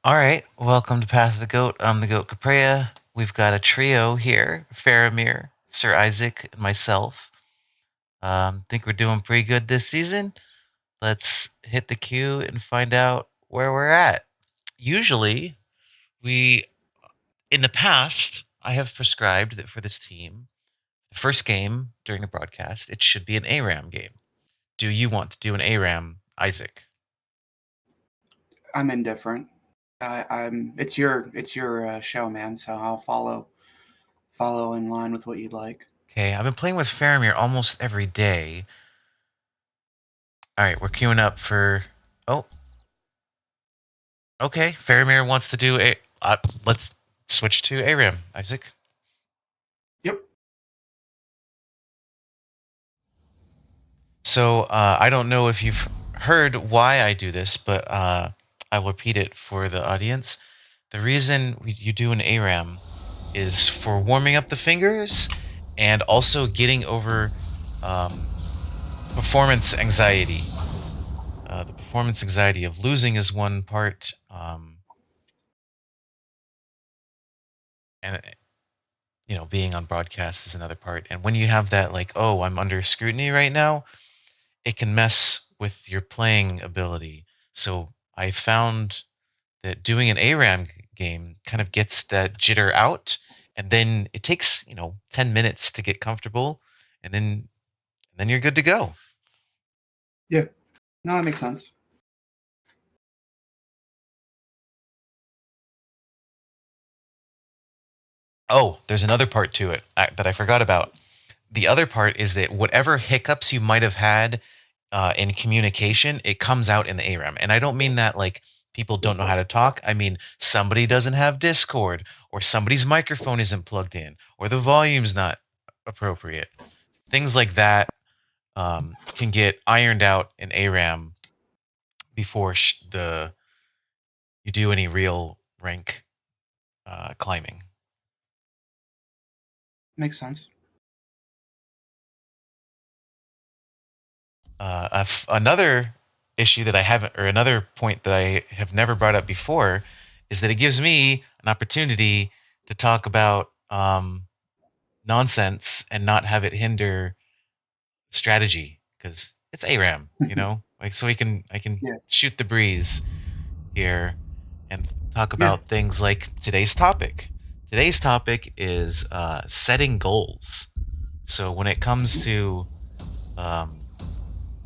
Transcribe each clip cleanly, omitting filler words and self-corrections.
All right, welcome to Path of the Goat. I'm the Goat Caprea. We've got a trio here: Faramir, Sir Isaac, and myself. Think we're doing pretty good this season. Let's hit the queue and find out where we're at. Usually, we, in the past, I have prescribed that for this team, the first game during the broadcast, it should be an ARAM game. Do you want to do an ARAM, Isaac? I'm indifferent. It's your show, man. So I'll follow in line with what you'd like. Okay, I've been playing with Faramir almost every day. All right, we're queuing up for. Oh, okay. Faramir wants to do a. Let's switch to ARAM, Isaac. Yep. So I don't know if you've heard why I do this, but I'll repeat it for the audience. The reason you do an ARAM is for warming up the fingers and also getting over performance anxiety. The performance anxiety of losing is one part, and being on broadcast is another part. And when you have that, like, oh, I'm under scrutiny right now, it can mess with your playing ability. So I found that doing an ARAM game kind of gets that jitter out, and then it takes 10 minutes to get comfortable, and then you're good to go. Yeah. No, that makes sense. Oh, there's another part to it that I forgot about. The other part is that whatever hiccups you might have had in communication, it comes out in the ARAM. And I don't mean that like people don't know how to talk. I mean somebody doesn't have Discord, or somebody's microphone isn't plugged in, or the volume's not appropriate. Things like that can get ironed out in ARAM before you do any real rank climbing. Makes sense. Another issue that I haven't, or another point that I have never brought up before, is that it gives me an opportunity to talk about nonsense and not have it hinder strategy, because it's ARAM, like, so I can Yeah. shoot the breeze here and talk Yeah. about things like today's topic. Today's topic is setting goals. So when it comes to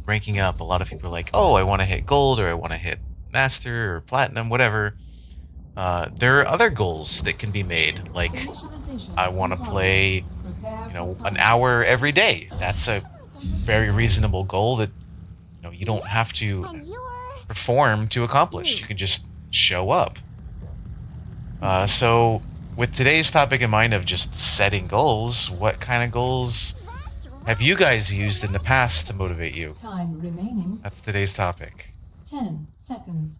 ranking up, a lot of people are like, oh, I want to hit gold, or I want to hit master or platinum, whatever. There are other goals that can be made, like I want to play an hour every day. That's a very reasonable goal that you don't have to perform to accomplish. You can just show up. So with today's topic in mind of just setting goals, what kind of goals have you guys used in the past to motivate you? Time remaining. That's today's topic. 10 seconds.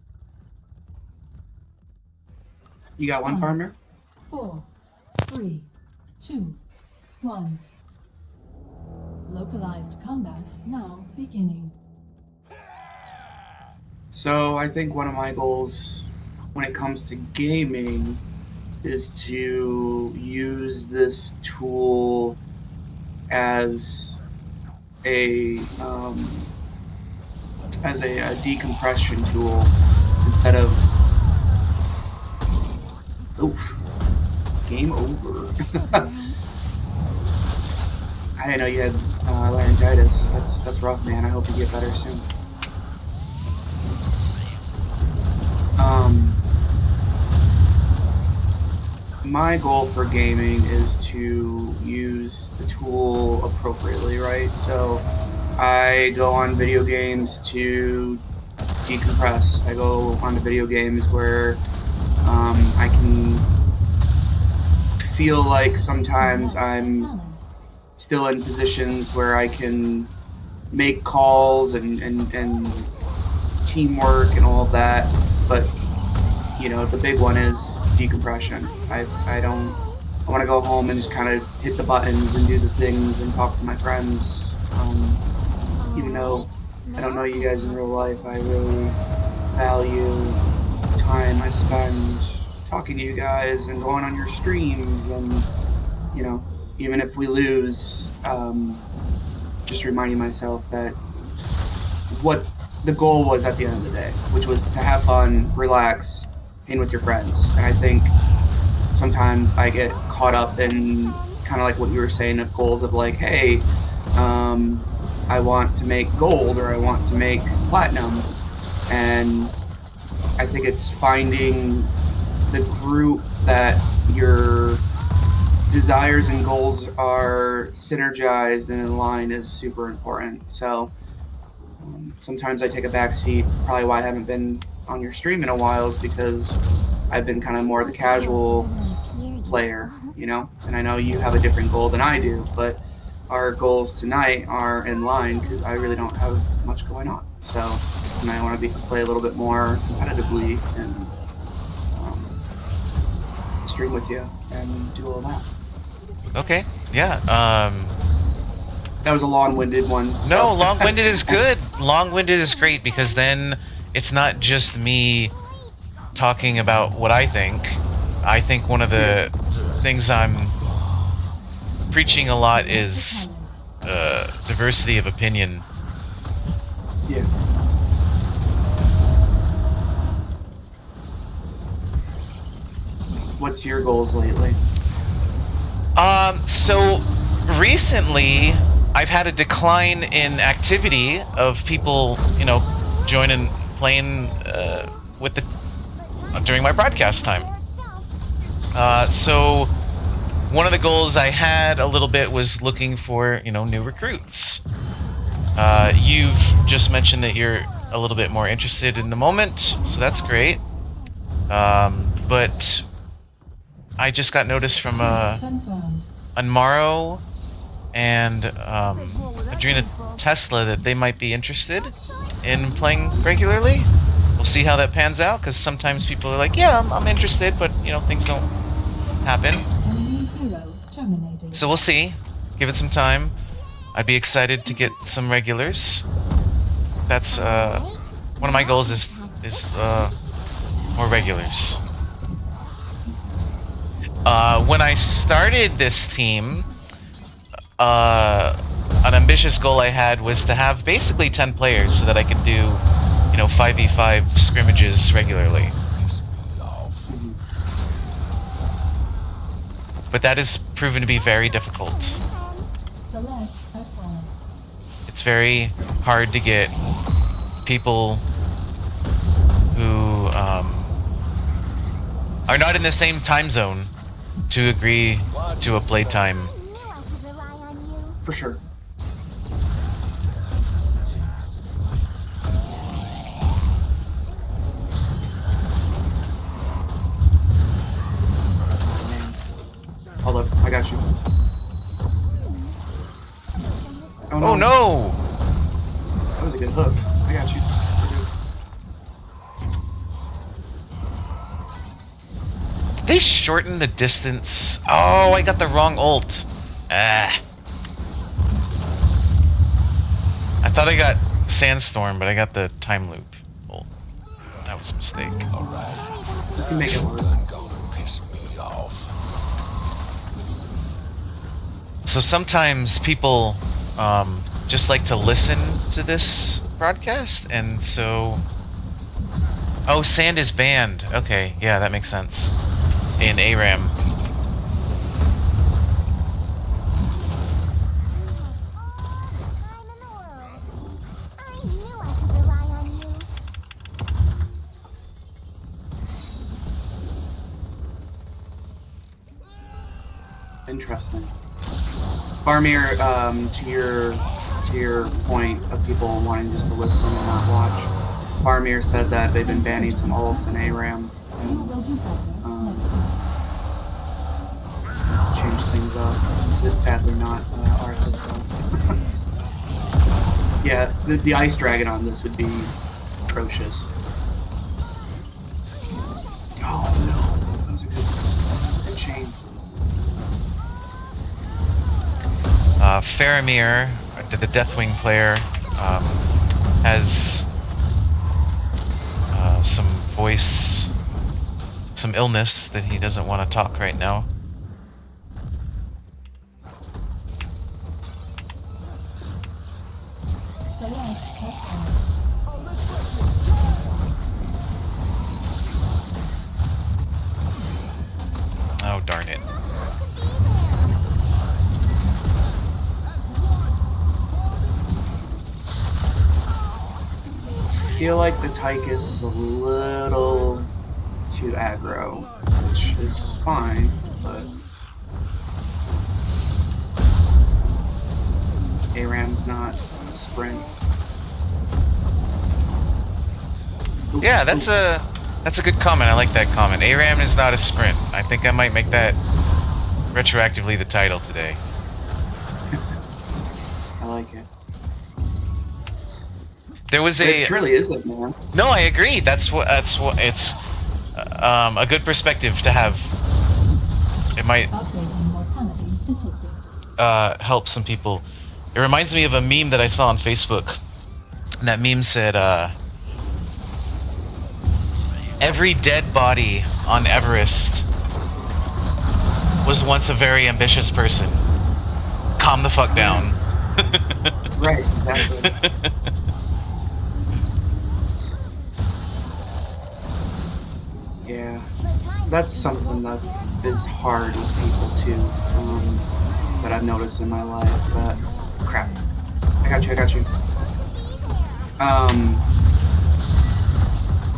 You got one, Farmer? 4, 3, 2, 1. Localized combat now beginning. So I think one of my goals when it comes to gaming is to use this tool as a decompression tool instead of game over. I didn't know you had laryngitis. That's rough, man. I hope you get better soon. My goal for gaming is to use the tool appropriately, right? So I go on video games to decompress. I go on to video games where I can feel like sometimes I'm still in positions where I can make calls and teamwork and all of that, but the big one is decompression. I want to go home and just kind of hit the buttons and do the things and talk to my friends. Even though I don't know you guys in real life, I really value time I spend and talking to you guys and going on your streams, and you know, even if we lose, just reminding myself that what the goal was at the end of the day, which was to have fun, relax, hang with your friends. And I think sometimes I get caught up in kind of like what you were saying of goals of like, hey, I want to make gold or I want to make platinum. And I think it's finding the group that your desires and goals are synergized and in line is super important. So sometimes I take a back seat. Probably why I haven't been on your stream in a while is because I've been kind of more the casual player, you know? And I know you have a different goal than I do, but our goals tonight are in line because I really don't have much going on. So tonight I want to play a little bit more competitively and stream with you and do all that. Okay. Yeah. That was a long-winded one. So. No, long-winded is good. Long-winded is great because then it's not just me talking about what I think. I think one of the things I'm preaching a lot is diversity of opinion. Yeah. What's your goals lately? So recently I've had a decline in activity of people, you know, joining, playing with the during my broadcast time. So one of the goals I had a little bit was looking for, you know, new recruits. You've just mentioned that you're a little bit more interested in the moment, so that's great. But I just got notice from Unmaro and Adrena Tesla that they might be interested in playing regularly. We'll see how that pans out, because sometimes people are like, yeah, I'm interested, but, you know, things don't happen. So we'll see. Give it some time. I'd be excited to get some regulars. That's one of my goals is more regulars. When I started this team, an ambitious goal I had was to have basically 10 players so that I could do, you know, 5v5 scrimmages regularly. But that has proven to be very difficult. It's very hard to get people who are not in the same time zone to agree to a playtime. For sure. Hold up, I got you. Oh no! That was a good hook. I got you. Did they shorten the distance? Oh, I got the wrong ult. Ah. I thought I got Sandstorm, but I got the Time Loop ult. That was a mistake. You can make it work. So sometimes people just like to listen to this broadcast, and so... Oh, Sand is banned. Okay, yeah, that makes sense. In ARAM. Interesting. Barmir, to your point of people wanting just to listen and not watch, Barmir said that they've been banning some ults in ARAM. Let's change things up. It's sadly not Arthas though. Yeah, the Ice Dragon on this would be atrocious. Oh no, that was a good chain. Faramir, the Deathwing player, has some voice some illness that he doesn't want to talk right now. Select touchpad. Oh, darn it. I feel like the Tychus is a little too aggro, which is fine, but ARAM's not a sprint. Oop, Yeah, that's oop. a good comment. I like that comment. ARAM is not a sprint. I think I might make that retroactively the title today. I like it. There was It truly isn't, man. No, I agree. That's what it's a good perspective to have. It might Updating mortality statistics. help some people. It reminds me of a meme that I saw on Facebook. And that meme said, every dead body on Everest was once a very ambitious person. Calm the fuck down. Right, exactly. Yeah, that's something that is hard with people too, that I've noticed in my life. That crap. I got you.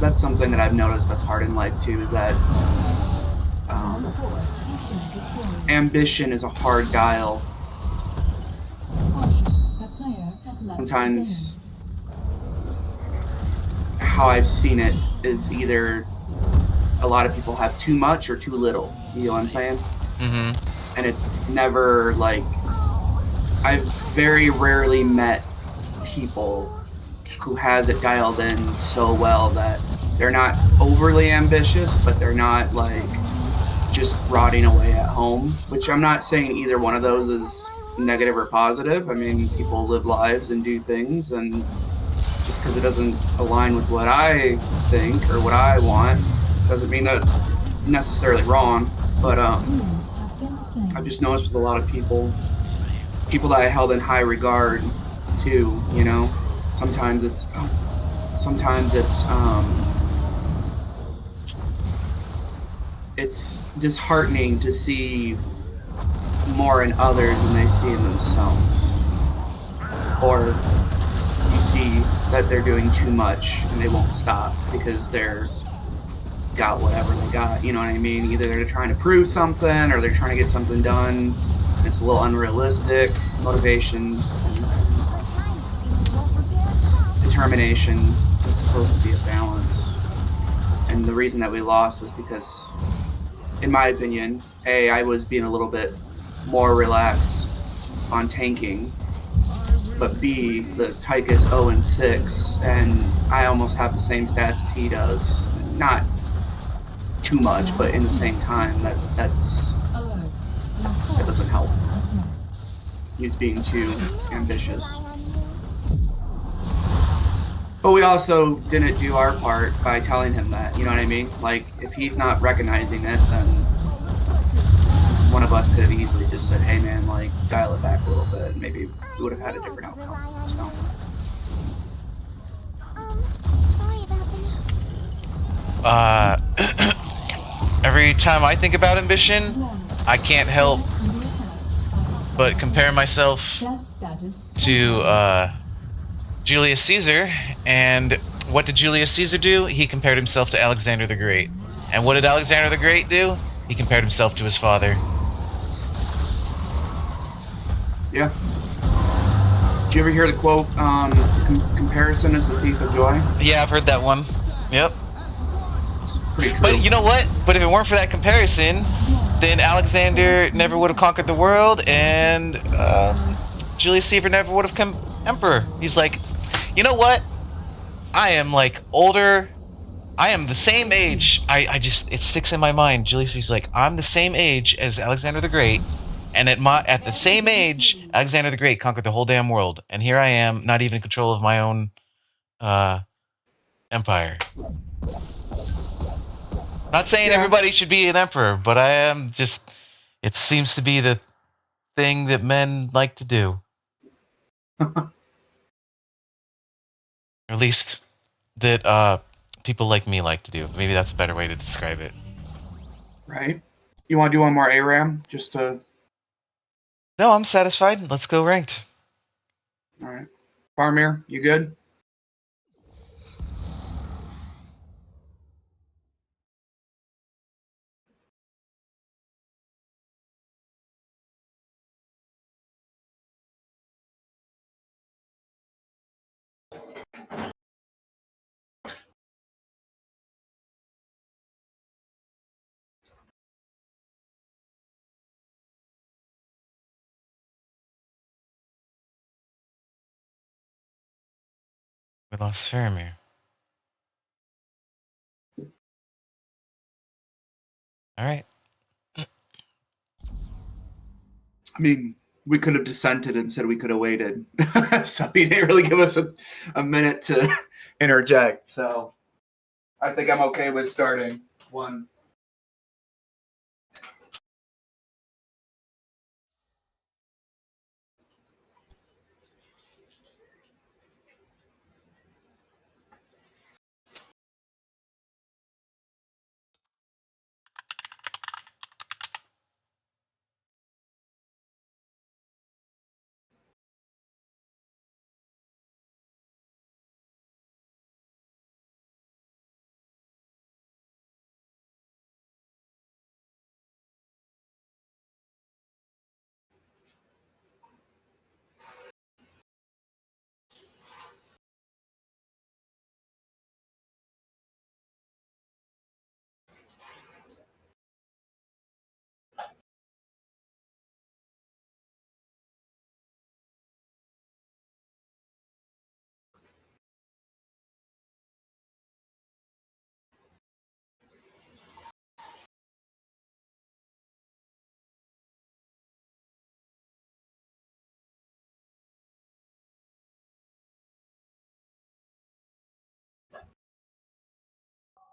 That's something that I've noticed that's hard in life too. Is that ambition is a hard dial. Sometimes, how I've seen it is either a lot of people have too much or too little. You know what I'm saying? Mm-hmm. And it's never like, I've very rarely met people who has it dialed in so well that they're not overly ambitious, but they're not like just rotting away at home, which I'm not saying either one of those is negative or positive. I mean, people live lives and do things, and just because it doesn't align with what I think or what I want doesn't mean that it's necessarily wrong. But I've just noticed with a lot of people that I held in high regard too, you know, sometimes it's disheartening to see more in others than they see in themselves, or you see that they're doing too much and they won't stop because they're got whatever they got, you know what I mean? Either they're trying to prove something or they're trying to get something done. It's a little unrealistic. Motivation and determination is supposed to be a balance. And the reason that we lost was because, in my opinion, A, I was being a little bit more relaxed on tanking, but B, the Tychus 0-6, and I almost have the same stats as he does. Not too much, but in the same time, that doesn't help. He's being too ambitious. But we also didn't do our part by telling him that, you know what I mean? Like, if he's not recognizing it, then one of us could have easily just said, hey man, like, dial it back a little bit, and maybe we would have had a different outcome. So. Every time I think about ambition, I can't help but compare myself to Julius Caesar. And what did Julius Caesar do? He compared himself to Alexander the Great. And what did Alexander the Great do? He compared himself to his father. Yeah. Did you ever hear the quote, comparison is the thief of joy? Yeah, I've heard that one. Yep. It's pretty true. But you know what? But if it weren't for that comparison, then Alexander never would have conquered the world, and Julius Caesar never would have become emperor. He's like, you know what? I am like older. I am the same age. It sticks in my mind. Julius Caesar's like, I'm the same age as Alexander the Great, and at the same age, Alexander the Great conquered the whole damn world, and here I am, not even in control of my own empire. Not saying Yeah. everybody should be an emperor, but I am just. It seems to be the thing that men like to do. Or at least that people like me like to do. Maybe that's a better way to describe it. Right. You want to do one more ARAM just to? No, I'm satisfied. Let's go ranked. All right. Farmir, you good? We lost Faramir. All right. I mean, we could have dissented and said we could have waited. So he didn't really give us a minute to interject. So I think I'm okay with starting one.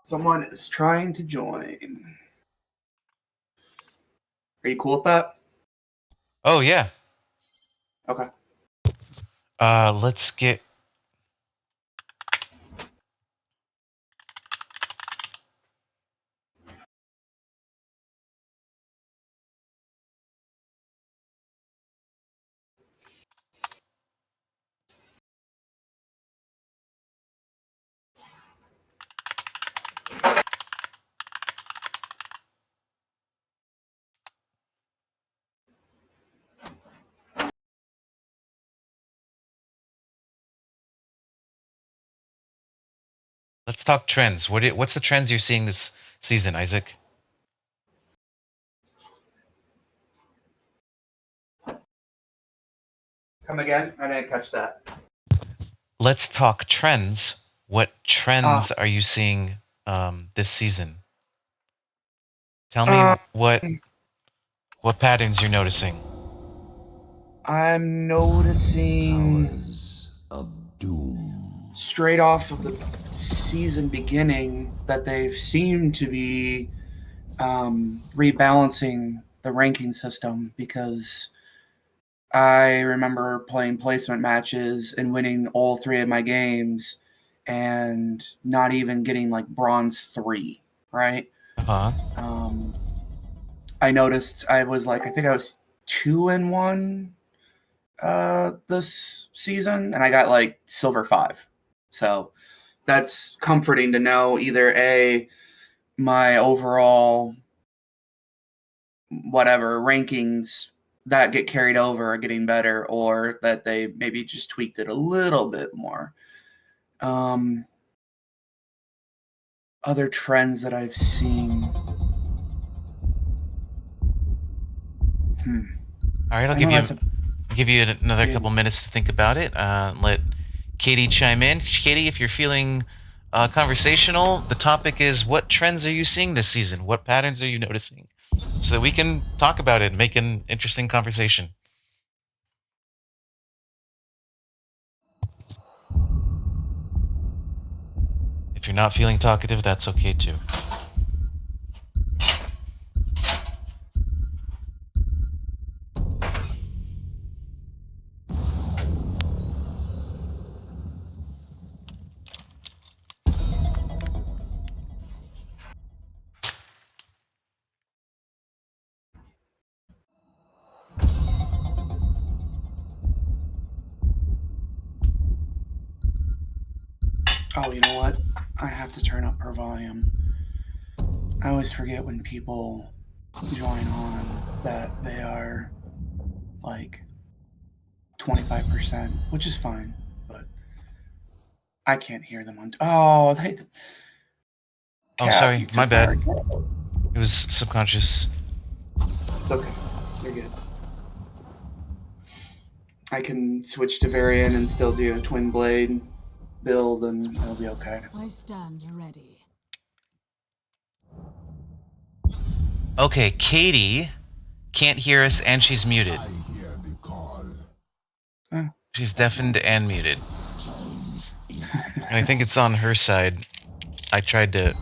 Someone is trying to join. Are you cool with that? Oh yeah. Okay. Let's get. Let's talk trends. What's the trends you're seeing this season, Isaac? Come again? I didn't catch that. Let's talk trends. What trends Ah, are you seeing this season? Tell um, me what patterns you're noticing. I'm noticing Towers of Doom. straight off of the season beginning that they've seemed to be rebalancing the ranking system because I remember playing placement matches and winning all three of my games and not even getting like bronze three, right? Uh huh. Um, I noticed I was like, I think I was 2-1 this season, and I got like silver five. So that's comforting to know either A, my overall whatever rankings that get carried over are getting better, or that they maybe just tweaked it a little bit more. Um, Other trends that I've seen. Hmm. All right, I know that's a I'll give you another big. couple minutes to think about it. Let Katie chime in. Katie, if you're feeling conversational, the topic is what trends are you seeing this season? What patterns are you noticing? So that we can talk about it and make an interesting conversation. If you're not feeling talkative, that's okay too. Oh, you know what? I have to turn up her volume. I always forget when people join on that they are like 25%, which is fine, but I can't hear them on. Oh, they. Oh, Cap, sorry, you my took my. bad. It was subconscious. It's okay. You're good. I can switch to Varian and still do a twin blade build, and it'll be okay. I stand ready. Okay, Katie can't hear us and she's muted. I hear the call. She's That's deafened and muted. Change is And I think it's on her side. I tried to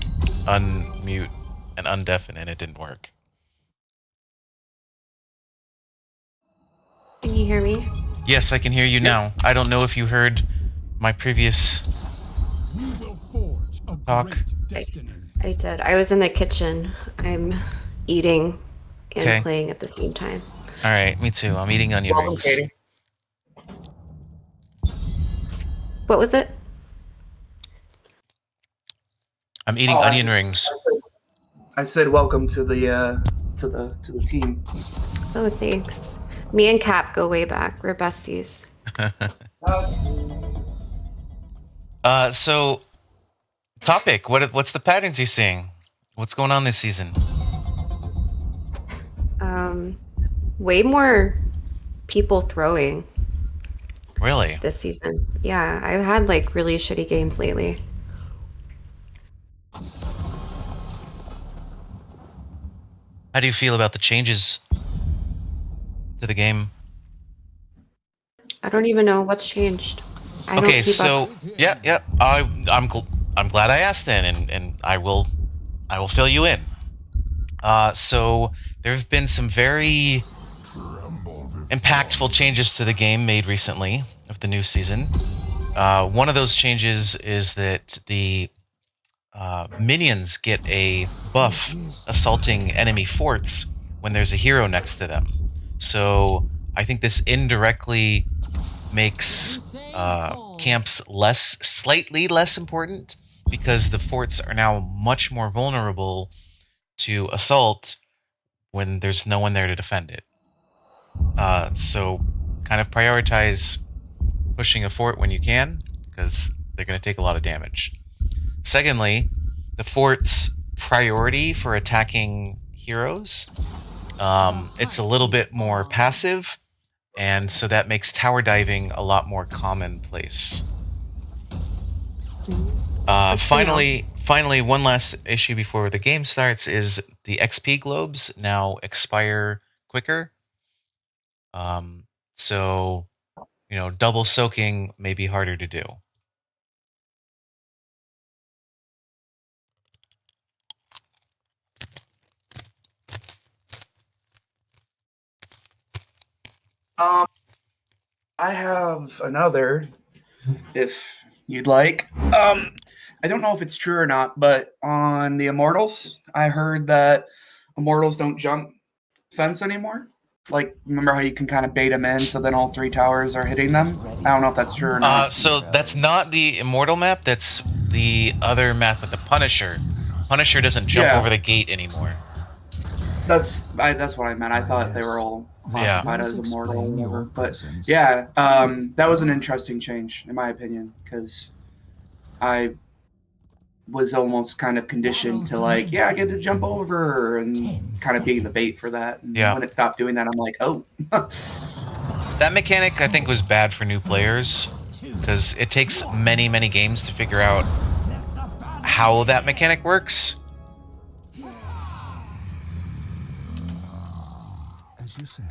unmute and undeafen and it didn't work. Can you hear me? Yes, I can hear you now. I don't know if you heard my previous We will forge a talk. great destiny. I did. I was in the kitchen. I'm eating and Okay. playing at the same time. All right, me too. I'm eating onion Welcome, rings. Katie. What was it? I'm eating onion rings. I said welcome to the team. Oh, thanks. Me and Cap go way back. We're besties. So topic. What's the patterns you're seeing? What's going on this season? Way more people throwing Really? this season. Yeah, I've had like really shitty games lately. How do you feel about the changes to the game? I don't even know what's changed. I Okay, don't keep so up. yeah. I'm glad I asked then, and I will fill you in. So there have been some very impactful changes to the game made recently of the new season. One of those changes is that the minions get a buff assaulting enemy forts when there's a hero next to them. So I think this indirectly makes camps slightly less important because the forts are now much more vulnerable to assault when there's no one there to defend it. So kind of prioritize pushing a fort when you can because they're going to take a lot of damage. Secondly, the fort's priority for attacking heroes, it's a little bit more passive, and so that makes tower diving a lot more commonplace. Finally, one last issue before the game starts is the XP globes now expire quicker. So, double soaking may be harder to do. I have another, if you'd like. I don't know if it's true or not, but on the Immortals, I heard that Immortals don't jump fence anymore. Like, remember how you can kind of bait them in so then all three towers are hitting them? I don't know if that's true or not. So that's not the Immortal map, that's the other map with the Punisher. Punisher doesn't jump over the gate anymore. That's what I meant. I thought they were all classified as Immortal or whatever. But yeah, that was an interesting change, in my opinion, because I was almost kind of conditioned to I get to jump over and kind of being the bait for that. And when it stopped doing that, I'm like, oh. That mechanic, I think, was bad for new players because it takes many, many games to figure out how that mechanic works. As you say.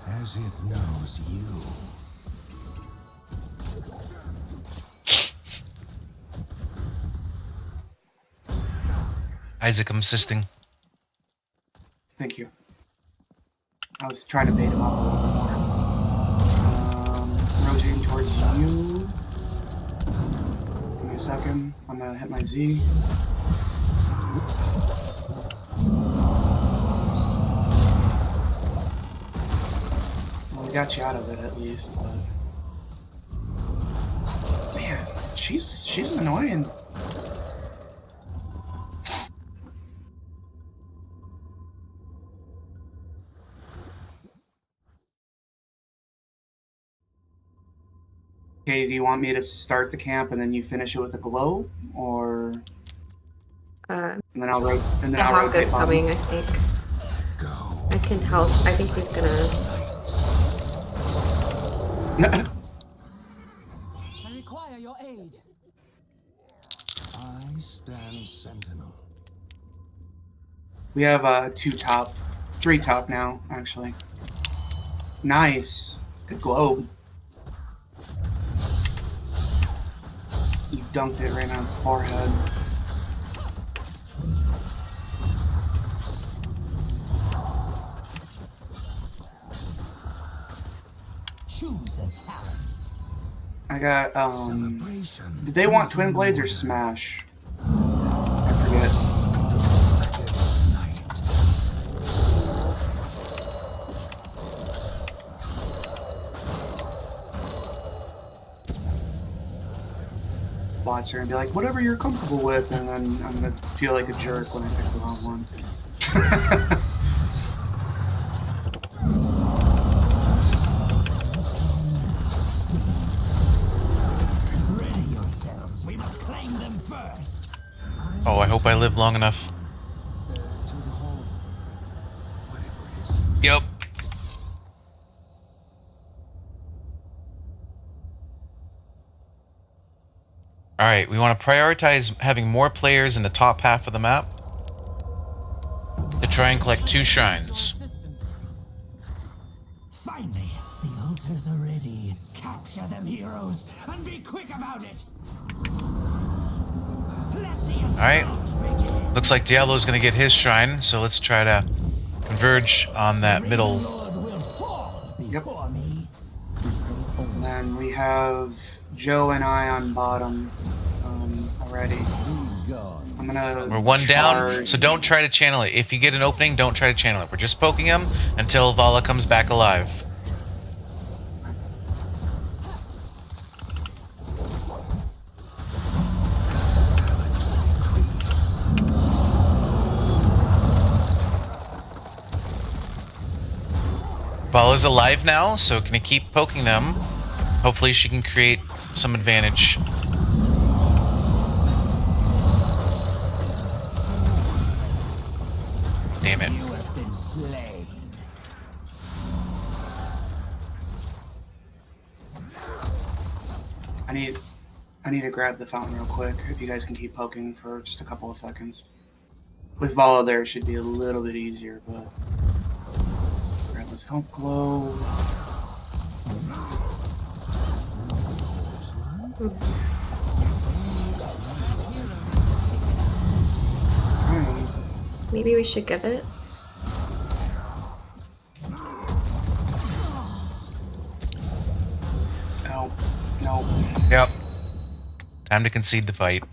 As it knows you. Isaac, I'm assisting. Thank you. I was trying to bait him up a little bit more. rotating towards you. Give me a second. I'm gonna hit my Z. Well, we got you out of it at least, but man, she's annoying. Okay, do you want me to start the camp and then you finish it with a glow, or and then I'll The hawk rotate is bottom? coming, I think. I can help. I think he's gonna. I require your aid. I stand sentinel. We have 3 top now, actually. Nice. Good globe. You dunked it right on his forehead. Choose a talent. I got, Celebration. did they want twin blades or smash? I forget. Bots are gonna be like, whatever you're comfortable with, and then I'm gonna feel like a jerk when I pick the wrong one. Ready yourselves. We must claim them first. Oh, I hope I live long enough. To the hall. Whatever it is. Yep. Alright, we want to prioritize having more players in the top half of the map to try and collect 2 shrines. Finally, the altars are ready. Capture them, heroes, and be quick about it. Alright, looks like Diablo's gonna get his shrine, so let's try to converge on that middle. Lord will fall Yep. before me. And then we have Joe and I on bottom already. I'm gonna. We're 1 down, charge. so don't try to channel it. If you get an opening, don't try to channel it. We're just poking him until Vala comes back alive. Vala's alive now, so can you keep poking them? Hopefully she can create some advantage. Damn it. You have been slain. I need to grab the fountain real quick. If you guys can keep poking for just a couple of seconds. With Vala there, it should be a little bit easier, but grab this health glow. Alright. Maybe we should give it. No. No. Yep. Time to concede the fight.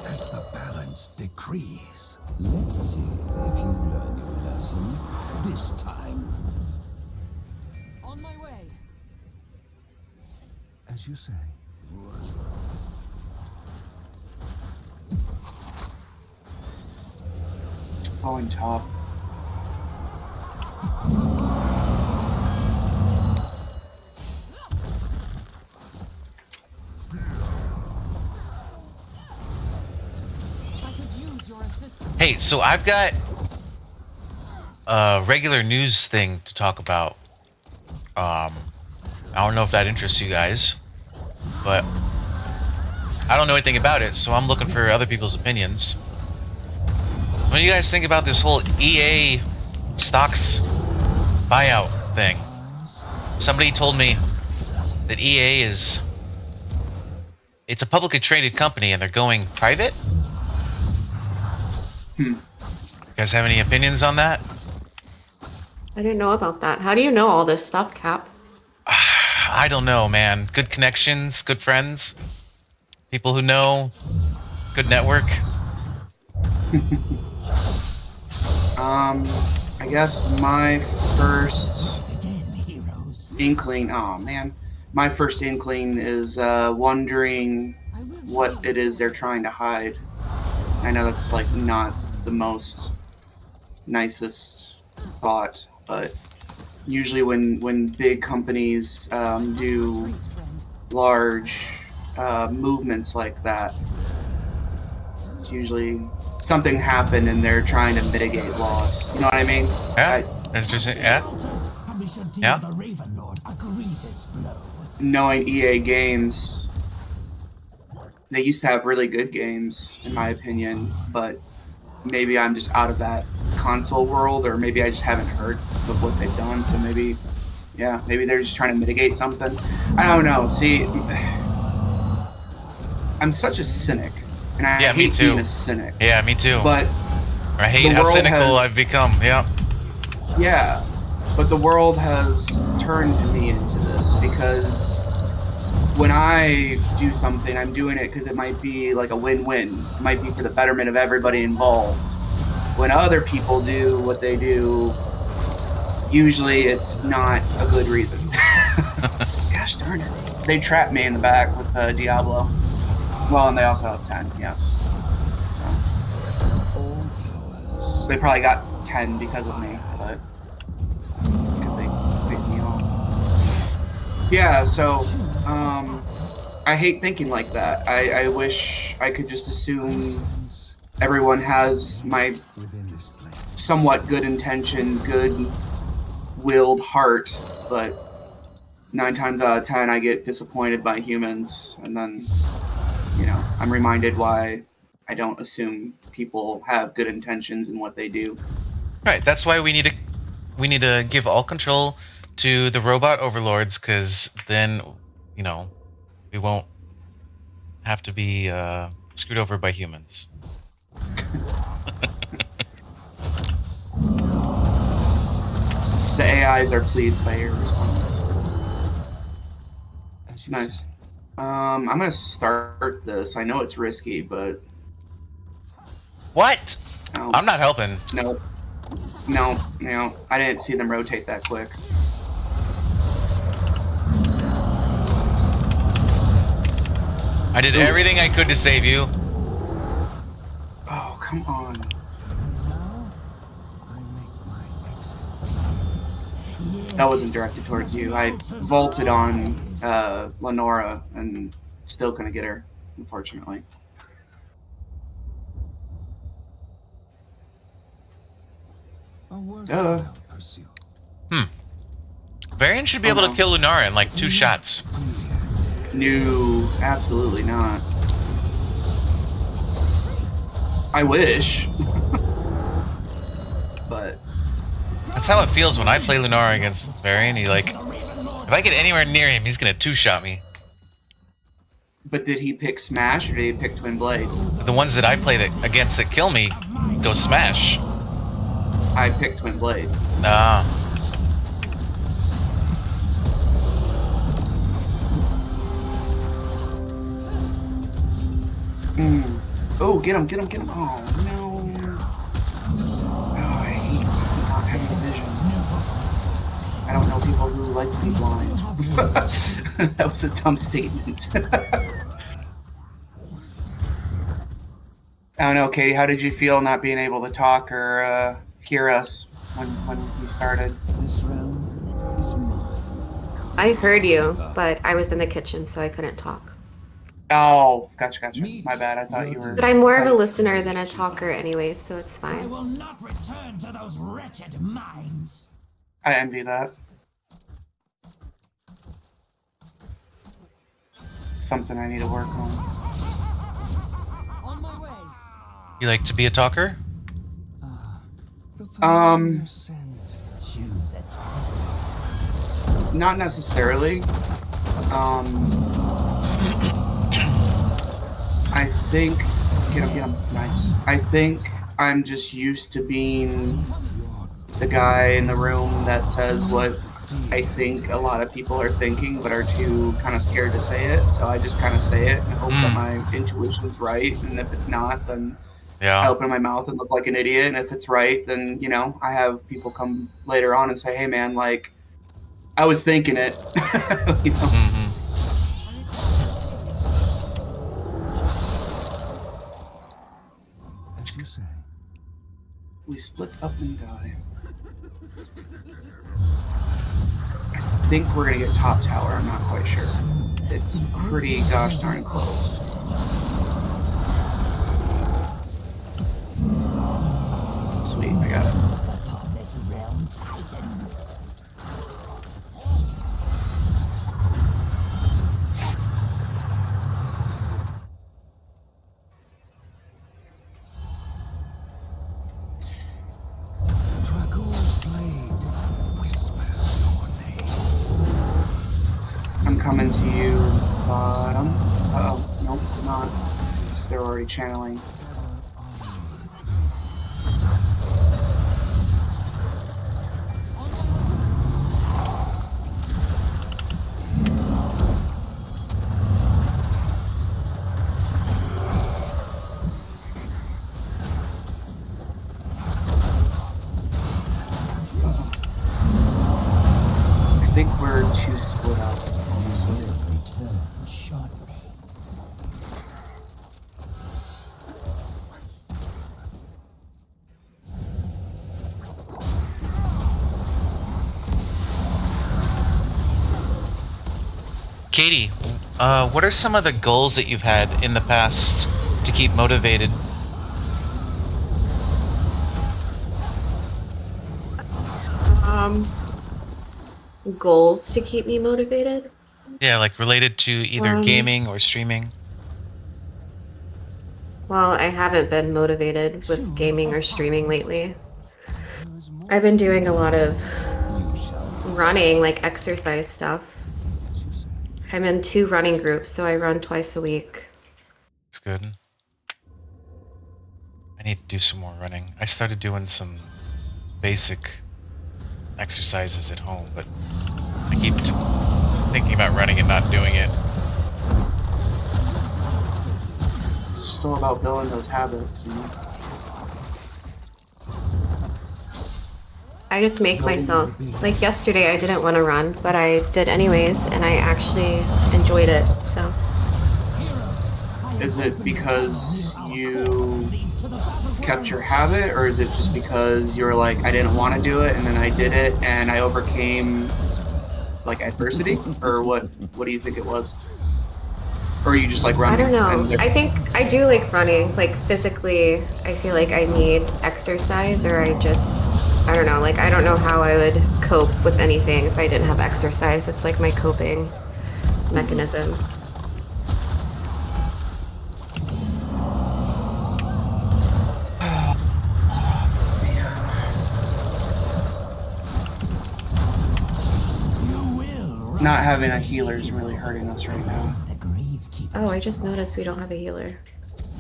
As the balance decrees. Let's see if you learn your lesson this time. On my way. As you say. Going top. I could use your assistance. Hey, so I've got a regular news thing to talk about. I don't know if that interests you guys, but I don't know anything about it, so I'm looking for other people's opinions. What do you guys think about this whole EA stocks buyout thing? Somebody told me that EA it's a publicly traded company and they're going private. You guys have any opinions on that? I didn't know about that. How do you know all this stuff, Cap? I don't know, man. Good connections, good friends, people who know, good network. I guess my first Again, heroes. inkling. Oh man, my first inkling is wondering what it is they're trying to hide. I know that's like not the most nicest thought, but usually when big companies do large movements like that, it's usually something happened and they're trying to mitigate loss. You know what I mean? Yeah, that's just yeah, And we shall deal yeah. the Raven Lord a grievous blow. Knowing EA Games, they used to have really good games, in my opinion, but maybe I'm just out of that console world, or maybe I just haven't heard of what they've done. So maybe, yeah, maybe they're just trying to mitigate something. I don't know. See, I'm such a cynic, and I Yeah, me hate too. being a cynic. Yeah, me too. But I hate the how world cynical has- I've become. Yeah. yeah, but the world has turned me into this because when I do something, I'm doing it because it might be like a win-win. It might be for the betterment of everybody involved. When other people do what they do, usually it's not a good reason. Gosh darn it. They trapped me in the back with Diablo. Well, and they also have 10, yes. So All towers. they probably got 10 because of me, but because they picked me off. Yeah, so I hate thinking like that. I wish I could just assume everyone has my Within this place. somewhat good intention, good-willed heart, but 9 times out of 10 I get disappointed by humans, and then, you know, I'm reminded why I don't assume people have good intentions in what they do. Right. That's why we need to give all control to the robot overlords, because then, you know, we won't have to be screwed over by humans. The AIs are pleased by your response. As you Nice. say. I'm gonna start this. I know it's risky, but What? no, I'm not helping. no, I didn't see them rotate that quick. I did everything I could to save you. Oh, come on. Now I make my exit. That wasn't directed towards you. I vaulted on Lenora and still couldn't get her, unfortunately. A worthwhile pursuit. Varian should be Oh, able no. to kill Lunara in like 2 shots. No, absolutely not. I wish. But That's how it feels when I play Lunara against Varian. He like, if I get anywhere near him, he's gonna 2-shot me. did he pick Smash or did he pick Twin Blade? The ones that I play against that kill me go Smash. I picked Twin Blade. Ah. Oh, get him. Oh, no. Oh, I hate not having vision. I don't know people who like to be blind. That was a dumb statement. I don't know, Katie, how did you feel not being able to talk or hear us when we started? This realm is mine. I heard you, but I was in the kitchen, so I couldn't talk. Oh, gotcha. My bad, I thought you were... But I'm more of a listener than a talker anyways, so it's I fine. will not return to those wretched mines. I envy that. Something I need to work on. On my way. You like to be a talker? The familiar scent. Choose a Not necessarily. I think... Get him. Nice. I think I'm just used to being the guy in the room that says what I think a lot of people are thinking but are too kind of scared to say it. So I just kind of say it and hope that my intuition's right. And if it's not, then I Yeah. open my mouth and look like an idiot. And if it's right, then, you know, I have people come later on and say, hey, man, like, I was thinking it. You know? Mm-hmm. As you say. We split up and die. I think we're going to get top tower. I'm not quite sure. It's pretty gosh darn close. Sweet, I got it. Upon this realm, Titans. Dragoon's blade whispers your name. I'm coming to you, bottom. Uh-oh, nope, not. They're already channeling. I think we're too split up, honestly. Return shortly. Katie, what are some of the goals that you've had in the past to keep motivated? Goals to keep me motivated. Yeah, like related to either gaming or streaming. Well, I haven't been motivated with gaming or streaming lately. I've been doing a lot of running, like exercise stuff. I'm in 2 running groups, so I run twice a week. It's good. I need to do some more running. I started doing some basic exercises at home, but I keep thinking about running and not doing it. It's just all about building those habits, you know? I just make myself, like yesterday I didn't want to run, but I did anyways, and I actually enjoyed it, so. Is it because you kept your habit, or is it just because you were like, I didn't want to do it, and then I did it, and I overcame, like, adversity? Or what do you think it was? Or are you just like running? I don't know. I think I do like running. Like physically, I feel like I need exercise, or I don't know. Like I don't know how I would cope with anything if I didn't have exercise. It's like my coping mechanism. Not having a healer is really hurting us right now. Oh, I just noticed we don't have a healer.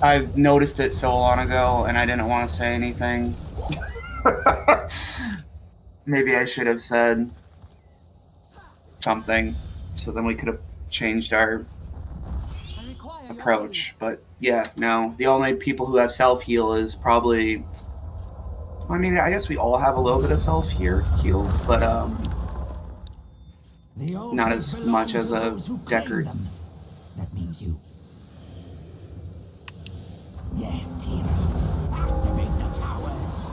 I've noticed it so long ago, and I didn't want to say anything. Maybe I should have said something, so then we could have changed our approach. But yeah, no. The only people who have self-heal is probably... I mean, I guess we all have a little bit of self-heal, but not as much as a Deckard. That means you. Yes, heroes, activate the towers.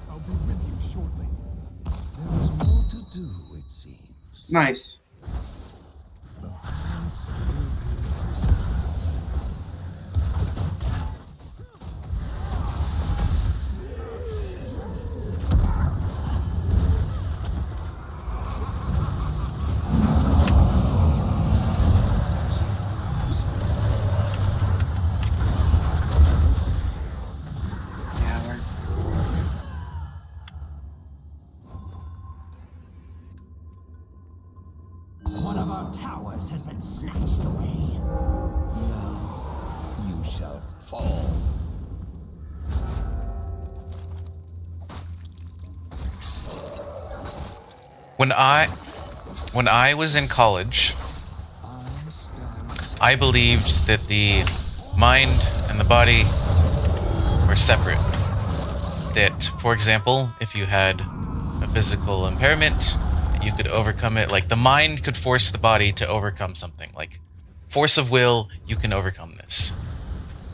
I'll be with you shortly. There is more to do, it seems. Nice. One of our towers has been snatched away. Now you shall fall. when I was in college, I believed that the mind and the body were separate. That, for example, if you had a physical impairment, that you could overcome it. Like the mind could force the body to overcome something. Like force of will, you can overcome this.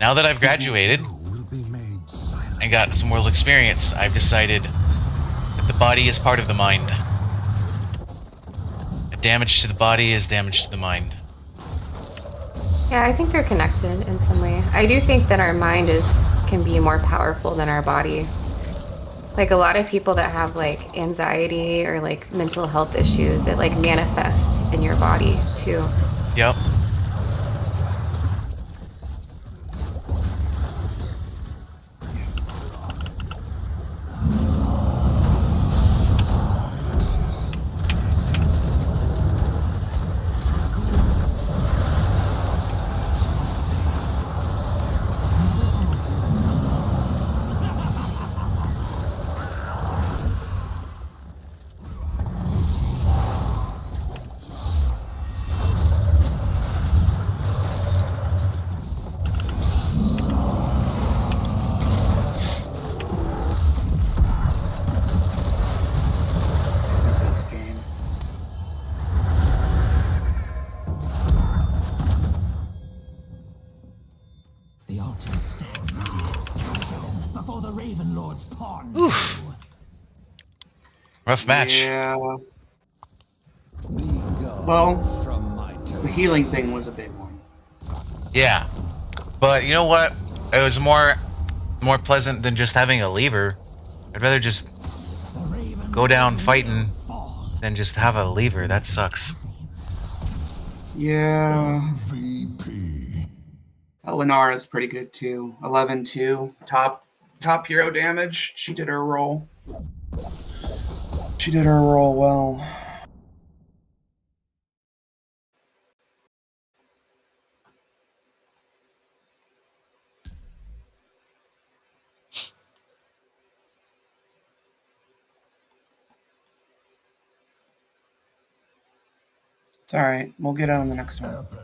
Now that I've graduated will be made silent. and got some world experience, I've decided that the body is part of the mind. A damage to the body is damage to the mind. Yeah, I think they're connected in some way. I do think that our mind is can be more powerful than our body. Like a lot of people that have like anxiety or like mental health issues, it like manifests in your body too. Yep. I think that's game. The altars stand ready. Capture them before the Raven Lord's pawns Oof. you. Rough match. Yeah. Be gone Well, from my the territory. healing thing was a big one. Yeah. But you know what? It was more pleasant than just having a lever. I'd rather just The Raven go down Lord will fighting fall. than just have a lever. That sucks. Yeah. VP. Elenara's pretty good too. 11-2. Top hero damage. She did her role. She did her role well. It's alright. We'll get on the next one. Epic.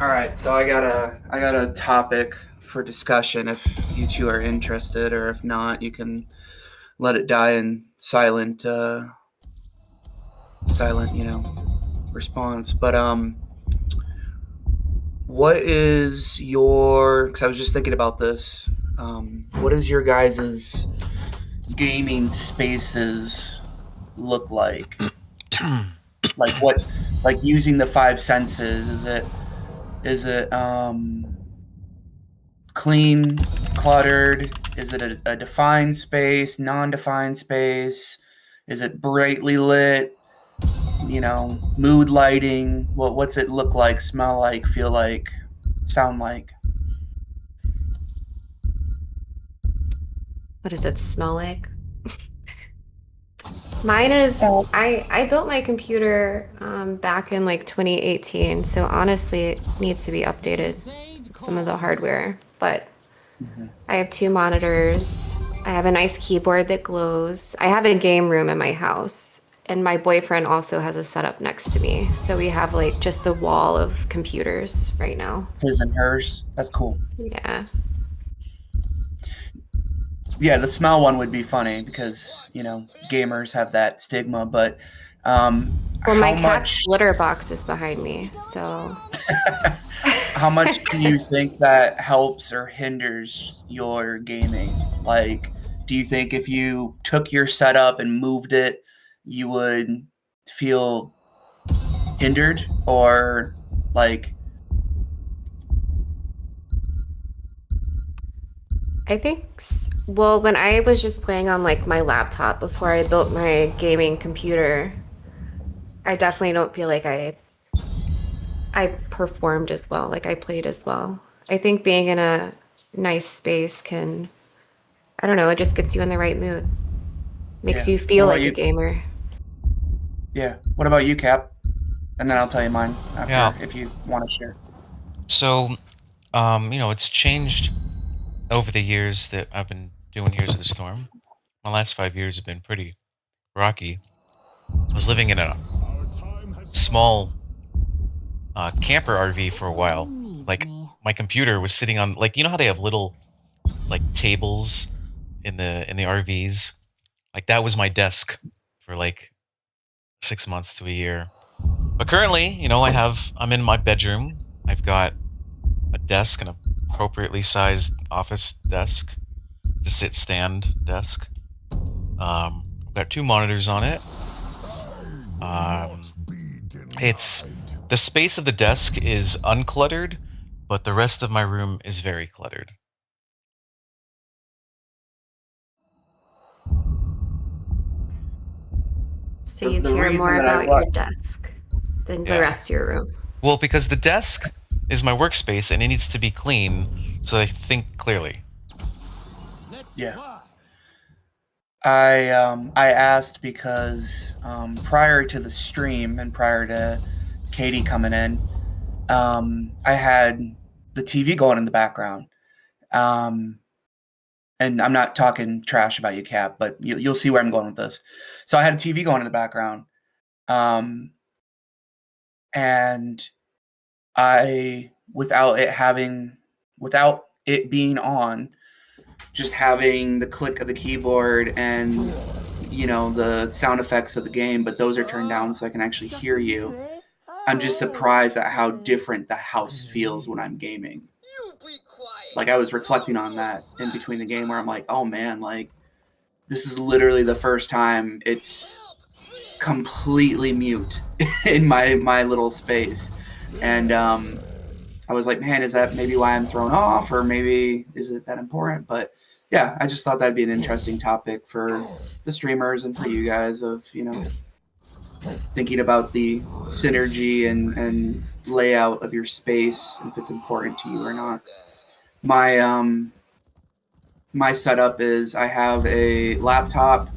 All right, so I got a topic for discussion. If you two are interested, or if not, you can let it die in silent, response. But what is your? Because I was just thinking about this. What is your guys's gaming spaces look like? Like what? Like using the five senses? Is it clean, cluttered? Is it a defined space, non-defined space? Is it brightly lit? Mood lighting. What's it look like, smell like, feel like, sound like? What does it smell like? Mine is Oh. I built my computer back in like 2018, so honestly it needs to be updated, some of the hardware. But Mhm. I have two monitors. I have a nice keyboard that glows. I have a game room in my house, and my boyfriend also has a setup next to me. So we have like just a wall of computers right now. His and hers. That's cool. Yeah. Yeah, the smell one would be funny because gamers have that stigma. But um, Well, my how cat's much litter box is behind me, so how much do you think that helps or hinders your gaming? Like, do you think if you took your setup and moved it, you would feel hindered, or like? I think, well, when I was just playing on like my laptop before I built my gaming computer, I definitely don't feel like I performed as well, like I played as well. I think being in a nice space can, I don't know, it just gets you in the right mood. Makes Yeah. you What feel about like a you? gamer. Yeah. What about you, Cap? And then I'll tell you mine Yeah. after if you want to share. So, it's changed over the years that I've been doing Heroes of the Storm. My last 5 years have been pretty rocky. I was living in a small camper RV for a while. Like my computer was sitting on, like, how they have little like tables in the RVs. Like that was my desk for like 6 months to a year. But currently, I'm in my bedroom. I've got a desk, an appropriately sized office desk, the sit stand desk. I've got two monitors on it. Um, it's the space of the desk is uncluttered, but the rest of my room is very cluttered. So The, you the care more reason that I about brought your desk than the Yeah. rest of your room. Well, because the desk is my workspace and it needs to be clean so I think clearly. Yeah. I asked because prior to the stream and prior to Katie coming in, I had the TV going in the background. Um, and I'm not talking trash about you, Cap, but you'll see where I'm going with this. So I had a TV going in the background, um, and I without it being on, just having the click of the keyboard and the sound effects of the game, but those are turned down so I can actually hear you. I'm just surprised at how different the house feels when I'm gaming. Like I was reflecting on that in between the game where I'm like, oh man, like this is literally the first time it's completely mute in my little space. And I was like, man, is that maybe why I'm thrown off, or maybe is it that important? But yeah, I just thought that'd be an interesting topic for the streamers and for you guys of thinking about the synergy and layout of your space, if it's important to you or not. My setup is I have a laptop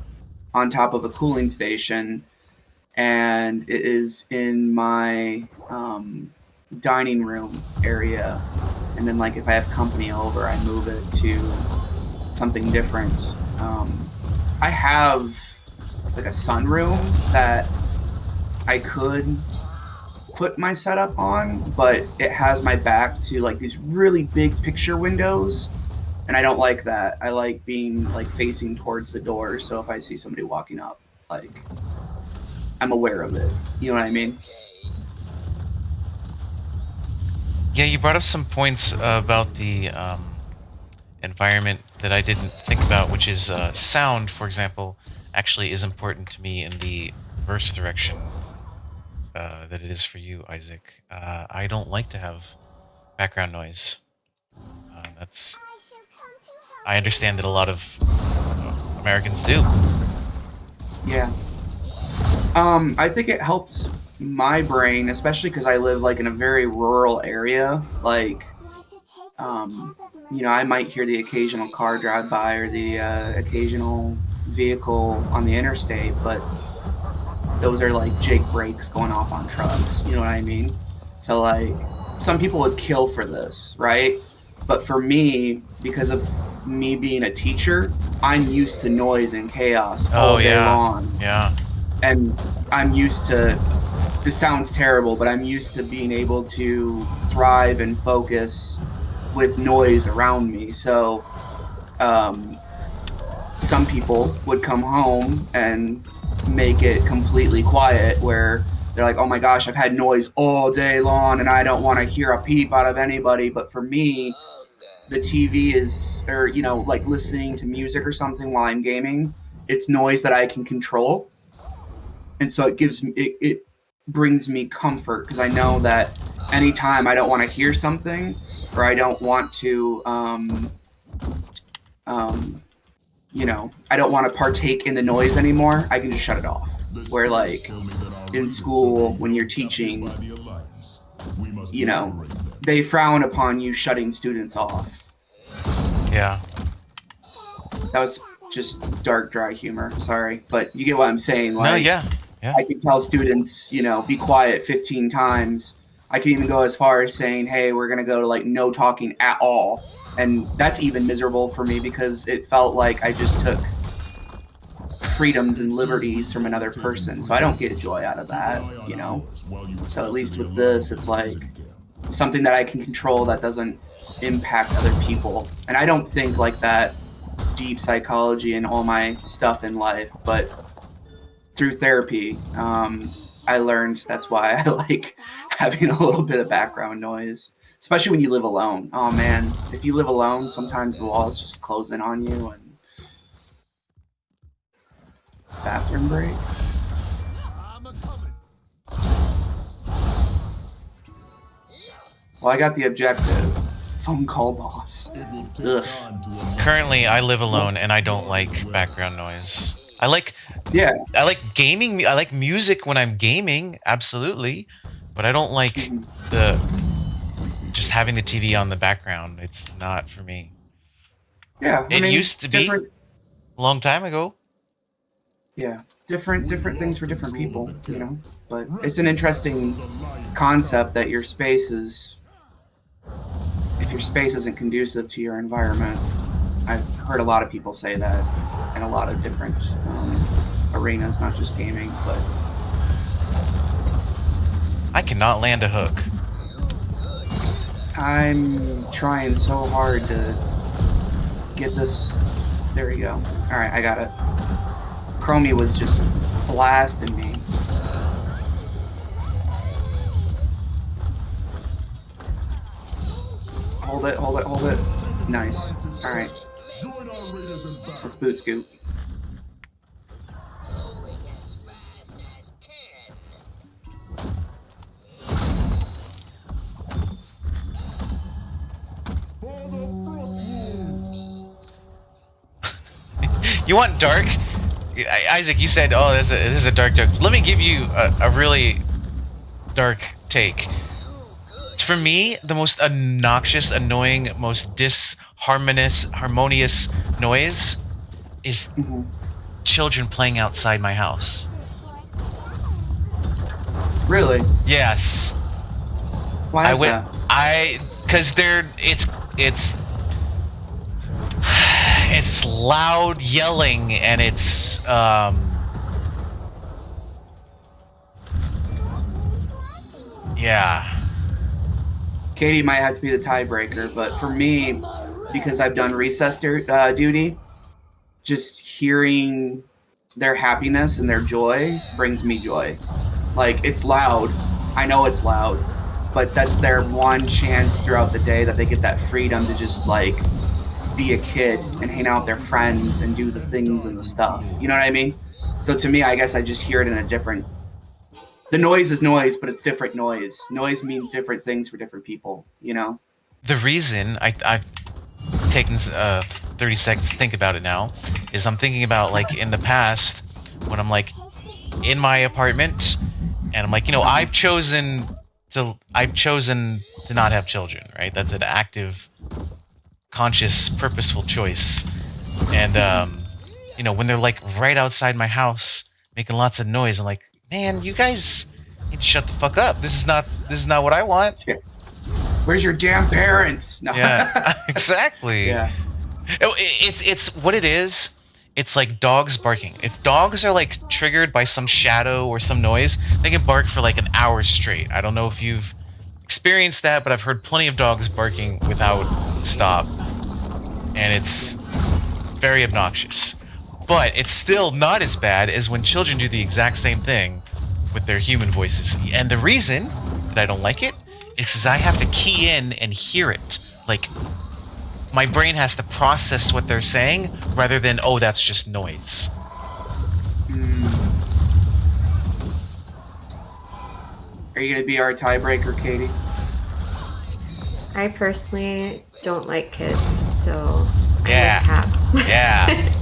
on top of a cooling station, and it is in my dining room area. And then, like, if I have company over, I move it to something different. I have like a sunroom that I could put my setup on, but it has my back to like these really big picture windows, and I don't like that. I like being like facing towards the door, so if I see somebody walking up, like I'm aware of it. You know what I mean? Yeah, you brought up some points about the environment that I didn't think about, which is sound, for example, actually is important to me in the verse direction that it is for you, Isaac. I don't like to have background noise. That's I understand that a lot of Americans do. Yeah. I think it helps my brain, especially because I live like in a very rural area. Like, I might hear the occasional car drive by or the occasional vehicle on the interstate, but those are like Jake brakes going off on trucks. You know what I mean? So like, some people would kill for this, right? But for me, because of me being a teacher, I'm used to noise and chaos all day long. Yeah. And I'm used to, this sounds terrible, but I'm used to being able to thrive and focus with noise around me. So some people would come home and make it completely quiet, where they're like, oh my gosh, I've had noise all day long and I don't want to hear a peep out of anybody. But for me, the TV is, or, like listening to music or something while I'm gaming, it's noise that I can control. And so it gives me, it brings me comfort, because I know that anytime I don't want to hear something, or I don't want to, I don't want to partake in the noise anymore, I can just shut it off. Where like in school, when you're teaching, they frown upon you shutting students off. Yeah. That was just dark, dry humor. Sorry, but you get what I'm saying. Like, no, yeah. I can tell students, be quiet 15 times. I can even go as far as saying, hey, we're going to go to like no talking at all. And that's even miserable for me, because it felt like I just took freedoms and liberties from another person. So I don't get joy out of that, So at least with this, it's like something that I can control that doesn't impact other people. And I don't think like that deep psychology and all my stuff in life, but through therapy, I learned that's why I like having a little bit of background noise, especially when you live alone. Oh man, if you live alone, sometimes the walls just close in on you. And bathroom break. Well, I got the objective. Phone call boss. Ugh. Currently, I live alone and I don't like background noise. I like gaming. I like music when I'm gaming, absolutely, but I don't like the just having the TV on the background. It's not for me. Yeah, it used to be a long time ago. Yeah, different things for different people, But it's an interesting concept that your space is. If your space isn't conducive to your environment, I've heard a lot of people say that in a lot of different arenas, not just gaming, but I cannot land a hook. I'm trying so hard to get this. There we go. All right, I got it. Chromie was just blasting me. Hold it. Nice. All right. Let's boot scoot. You want dark? Isaac, you said, oh, this is a dark joke. Let me give you a really dark take. For me, the most obnoxious, annoying, most harmonious noise is children playing outside my house. Really? Yes. Why is that? Because it's loud yelling, and it's Yeah. Katie might have to be the tiebreaker, but for me, because I've done recess duty, just hearing their happiness and their joy brings me joy. Like, it's loud. I know it's loud, but that's their one chance throughout the day that they get that freedom to just, like, be a kid and hang out with their friends and do the things and the stuff. You know what I mean? So to me, I guess I just hear it in a different... The noise is noise, but it's different noise. Noise means different things for different people, you know? The reason I've taken 30 seconds to think about it now is I'm thinking about, like, in the past when I'm, like, in my apartment and I'm like, you know, I've chosen to not have children, right? That's an active, conscious, purposeful choice. And you know, when they're, like, right outside my house making lots of noise, I'm like, man, you guys need to shut the fuck up. This is not what I want. Where's your damn parents? No. Yeah, exactly. Yeah. It's what it is. It's like dogs barking. If dogs are, like, triggered by some shadow or some noise, they can bark for, like, an hour straight. I don't know if you've experienced that, but I've heard plenty of dogs barking without stop, and it's very obnoxious. But it's still not as bad as when children do the exact same thing with their human voices. And the reason that I don't like it is because I have to key in and hear it. Like, my brain has to process what they're saying rather than, oh, that's just noise. Are you going to be our tiebreaker, Katie? I personally don't like kids, so Yeah. I'm with Cap. Yeah.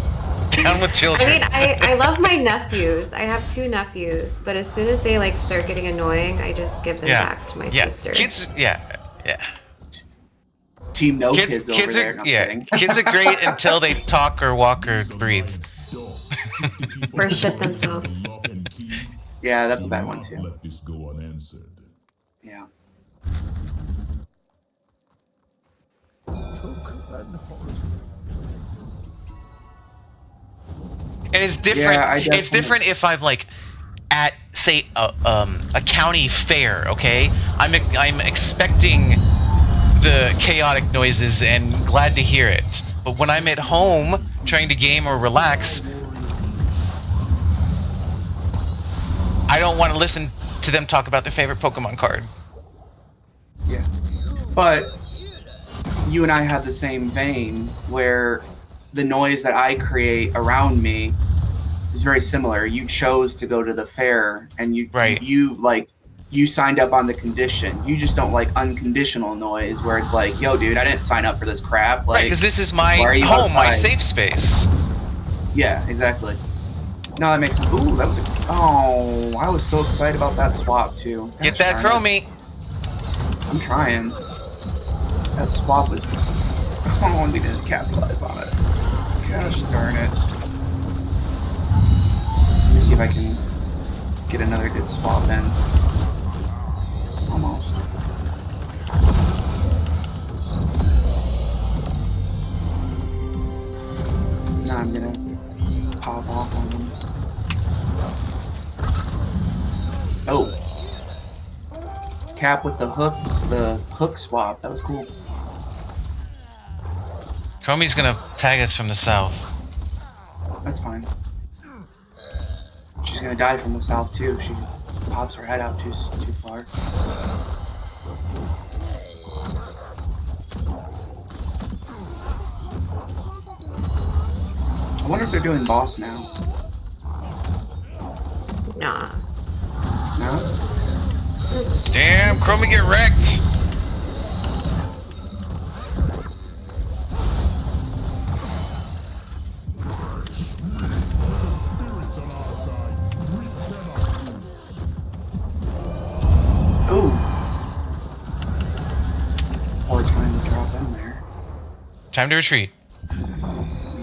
Down with children. I mean, I love my nephews. I have 2 nephews, but as soon as they, like, start getting annoying, I just give them back to my sister. Kids, yeah. Team no kids over there. No kidding. Kids are great until they talk or walk or breathe. Or shit themselves. Yeah, that's a bad one too. Let this go unanswered. Yeah. And it's different. Yeah, It's different if I'm, like, at, say, a county fair. Okay, I'm expecting the chaotic noises and glad to hear it. But when I'm at home trying to game or relax, I don't want to listen to them talk about their favorite Pokemon card. Yeah. But you and I have the same vein where the noise that I create around me is very similar. You chose to go to the fair and you signed up on the condition. You just don't like unconditional noise where it's like, yo, dude, I didn't sign up for this crap. Like, Right, because this is my why are you home, my outside? safe space. Yeah, exactly. No, that makes sense. Ooh, that was a... Oh, I was so excited about that swap, too. Get that chromie. I'm trying. That swap was... Oh, we didn't capitalize on it. Gosh darn it. Let me see if I can get another good swap in. Almost. Now I'm gonna pop off on them. Oh. Cap with the hook swap. That was cool. Chromie's gonna tag us from the south. That's fine. She's gonna die from the south too if she pops her head out too far. I wonder if they're doing boss now. Nah. No? Damn, Chromie, get wrecked. Ooh. Poor time to drop in there. Time to retreat.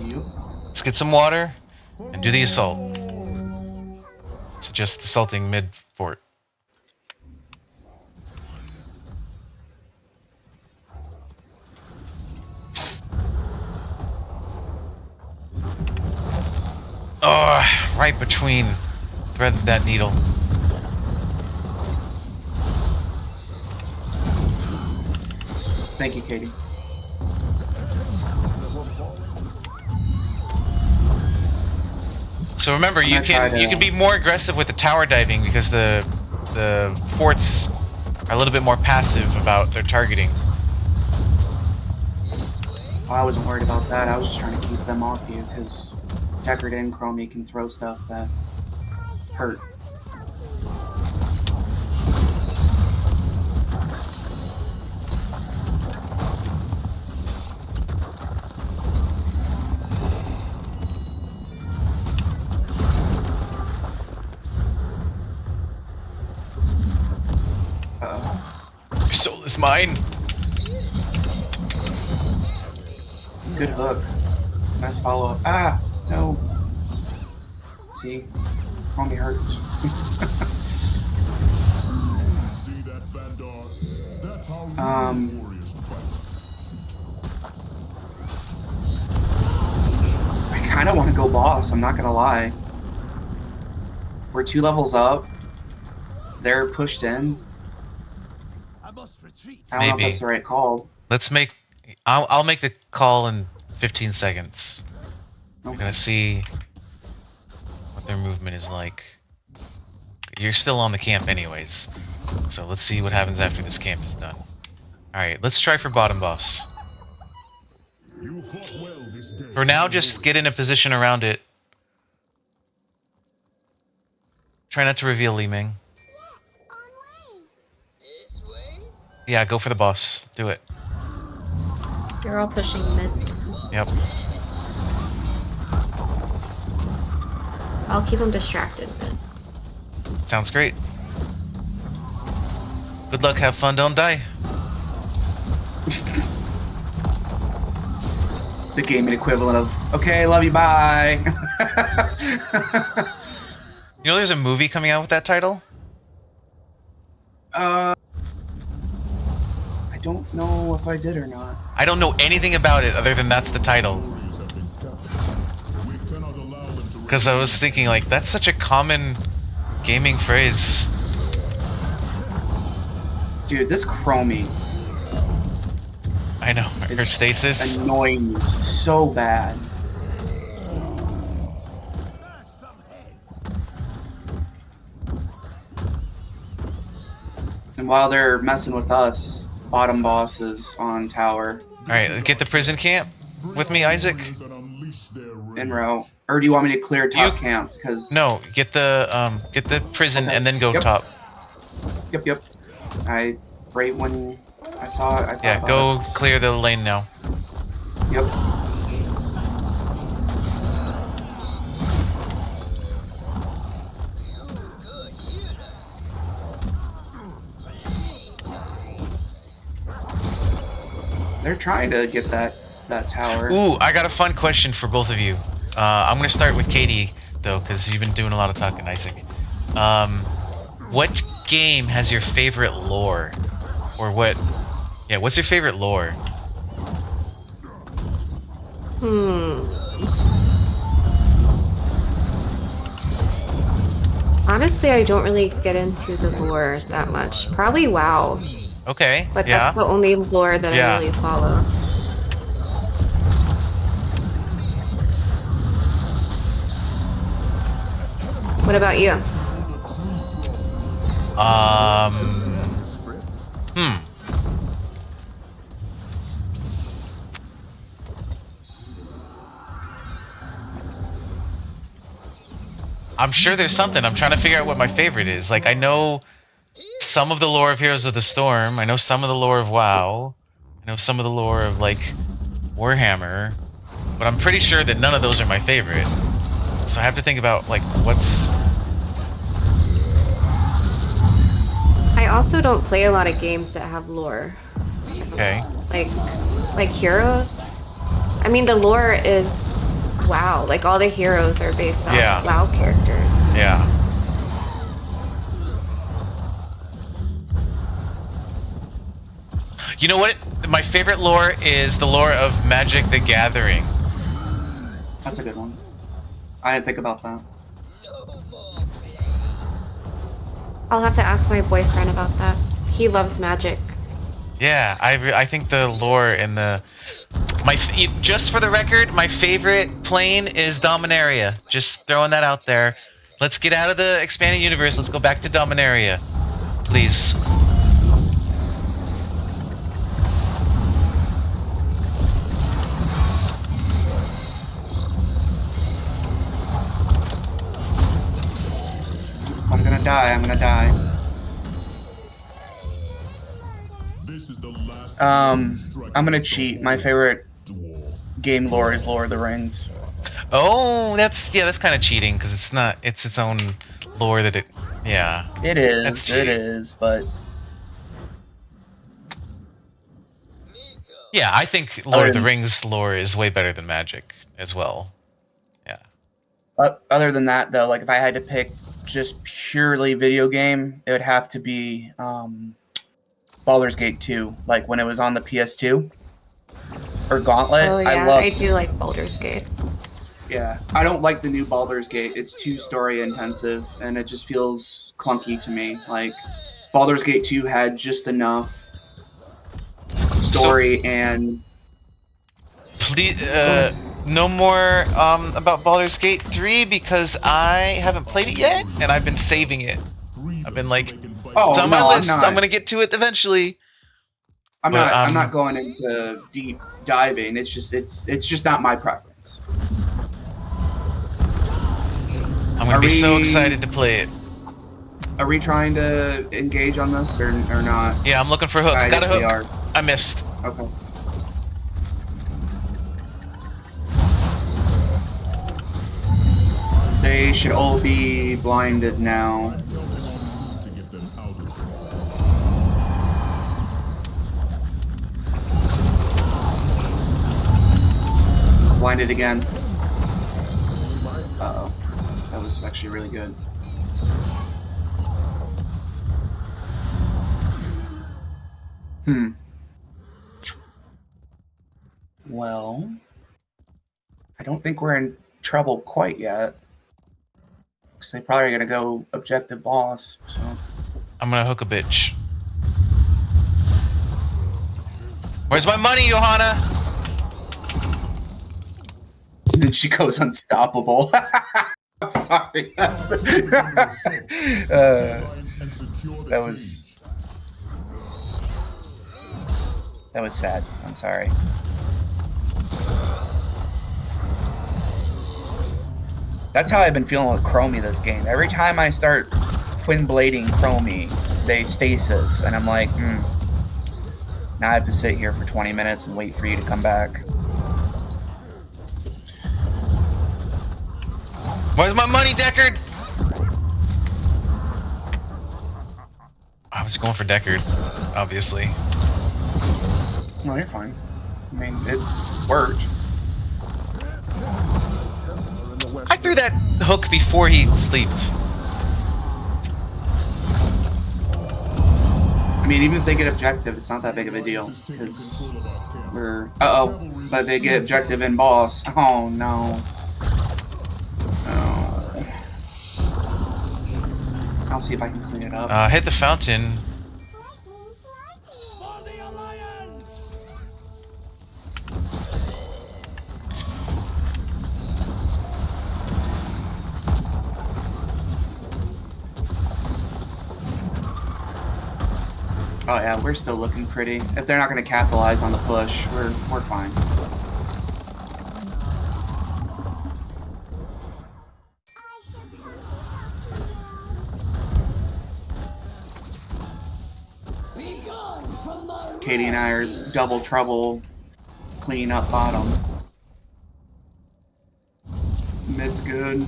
Yep. Let's get some water and do the assault. Suggest assaulting mid-fort. Oh, right between threaded that needle. Thank you, Katie. So remember, you can be more aggressive with the tower diving because the forts are a little bit more passive about their targeting. I wasn't worried about that. I was just trying to keep them off you because Deckard and Chromie can throw stuff that hurt. Your soul is mine. Good hook. Nice follow up. Ah, no. See? Chromie hurt. See that, Bandar? That's how real warriors fight. I kind of want to go boss, I'm not going to lie. We're 2 levels up. They're pushed in. I must retreat. I don't know if Maybe. that's the right call. Let's make. I'll make the call in 15 seconds. Okay. We're gonna see what their movement is like. You're still on the camp anyways, so let's see what happens after this camp is done. All right, let's try for bottom boss. You fought well this day. For now, just get in a position around it. Try not to reveal Li Ming. Yeah, go for the boss. Do it. You're all pushing mid. Yep. I'll keep them distracted then. Sounds great. Good luck, have fun, don't die. The gaming equivalent of, okay, love you, bye. You know there's a movie coming out with that title? I don't know if I did or not. I don't know anything about it other than that's the title. Because I was thinking, like, that's such a common gaming phrase. Dude, this Chromie I know, her is stasis. annoying me so bad. And while they're messing with us, bottom boss is on tower. Alright, let's get the prison camp with me, Isaac. En route. Or do you want me to clear top camp? Because No, get the prison Okay. and then go Yep. top. Yep. Right when I saw it, I thought Yeah, about go clear the lane now. it. Yep. They're trying to get that tower. Ooh, I got a fun question for both of you. I'm gonna start with Katie though, because you've been doing a lot of talking, Isaac. What game has your favorite lore, or what? Yeah, what's your favorite lore? Honestly, I don't really get into the lore that much. Probably WoW. Okay. But Yeah. that's the only lore that Yeah. I really follow. What about you? Hmm. I'm sure there's something. I'm trying to figure out what my favorite is. Like, I know some of the lore of Heroes of the Storm. I know some of the lore of WoW. I know some of the lore of, like, Warhammer. But I'm pretty sure that none of those are my favorite. So I have to think about, like, what's... I also don't play a lot of games that have lore. Okay. Like Heroes. I mean, the lore is WoW. Like, all the heroes are based on Yeah. WoW characters. Yeah. You know what? My favorite lore is the lore of Magic the Gathering. That's a good one. I didn't think about that. I'll have to ask my boyfriend about that. He loves Magic. Yeah, I think the lore and the just for the record, my favorite plane is Dominaria. Just throwing that out there. Let's get out of the expanded universe. Let's go back to Dominaria, please. If I'm gonna die, I'm gonna die. I'm gonna cheat. My favorite game lore is Lord of the Rings. Oh, that's kind of cheating because it's not. It's its own lore that it. Yeah. It is. That's It cheating. is. But yeah, I think Lord of the Rings lore is way better than Magic as well. Yeah. Other than that, though, like if I had to pick just purely video game, it would have to be Baldur's Gate 2, like when it was on the PS2 or Gauntlet. Oh yeah, I I do like Baldur's Gate. Yeah, I don't like the new Baldur's Gate. It's too story intensive, and it just feels clunky to me. Like Baldur's Gate 2 had just enough story and. Please, no more about Baldur's Gate 3 because I haven't played it yet, and I've been saving it. I've been like, it's on my list. I'm gonna get to it eventually. I'm not going into deep diving. It's just not my preference. I'm gonna be so excited to play it. Are we trying to engage on this or not? Yeah, I'm looking for a hook. Got a hook. We are. I missed. Okay. They should all be blinded now. Blinded again. Uh-oh. That was actually really good. Well, I don't think we're in trouble quite yet. Because they probably are going to go objective boss. So. I'm going to hook a bitch. Where's my money, Johanna? And then she goes unstoppable. I'm sorry. That was sad. I'm sorry. That's how I've been feeling with Chromie this game. Every time I start twin blading Chromie, they stasis, and I'm like, now I have to sit here for 20 minutes and wait for you to come back. Where's my money, Deckard? I was going for Deckard, obviously. No, you're fine. I mean, it worked. I threw that hook before he slept. I mean, even if they get objective, it's not that big of a deal. Because we're... But they get objective in boss. Oh, no. Oh. I'll see if I can clean it up. Hit the fountain. Oh yeah, we're still looking pretty. If they're not going to capitalize on the push, we're fine. Katie and I are double trouble, cleaning up bottom. Mid's good.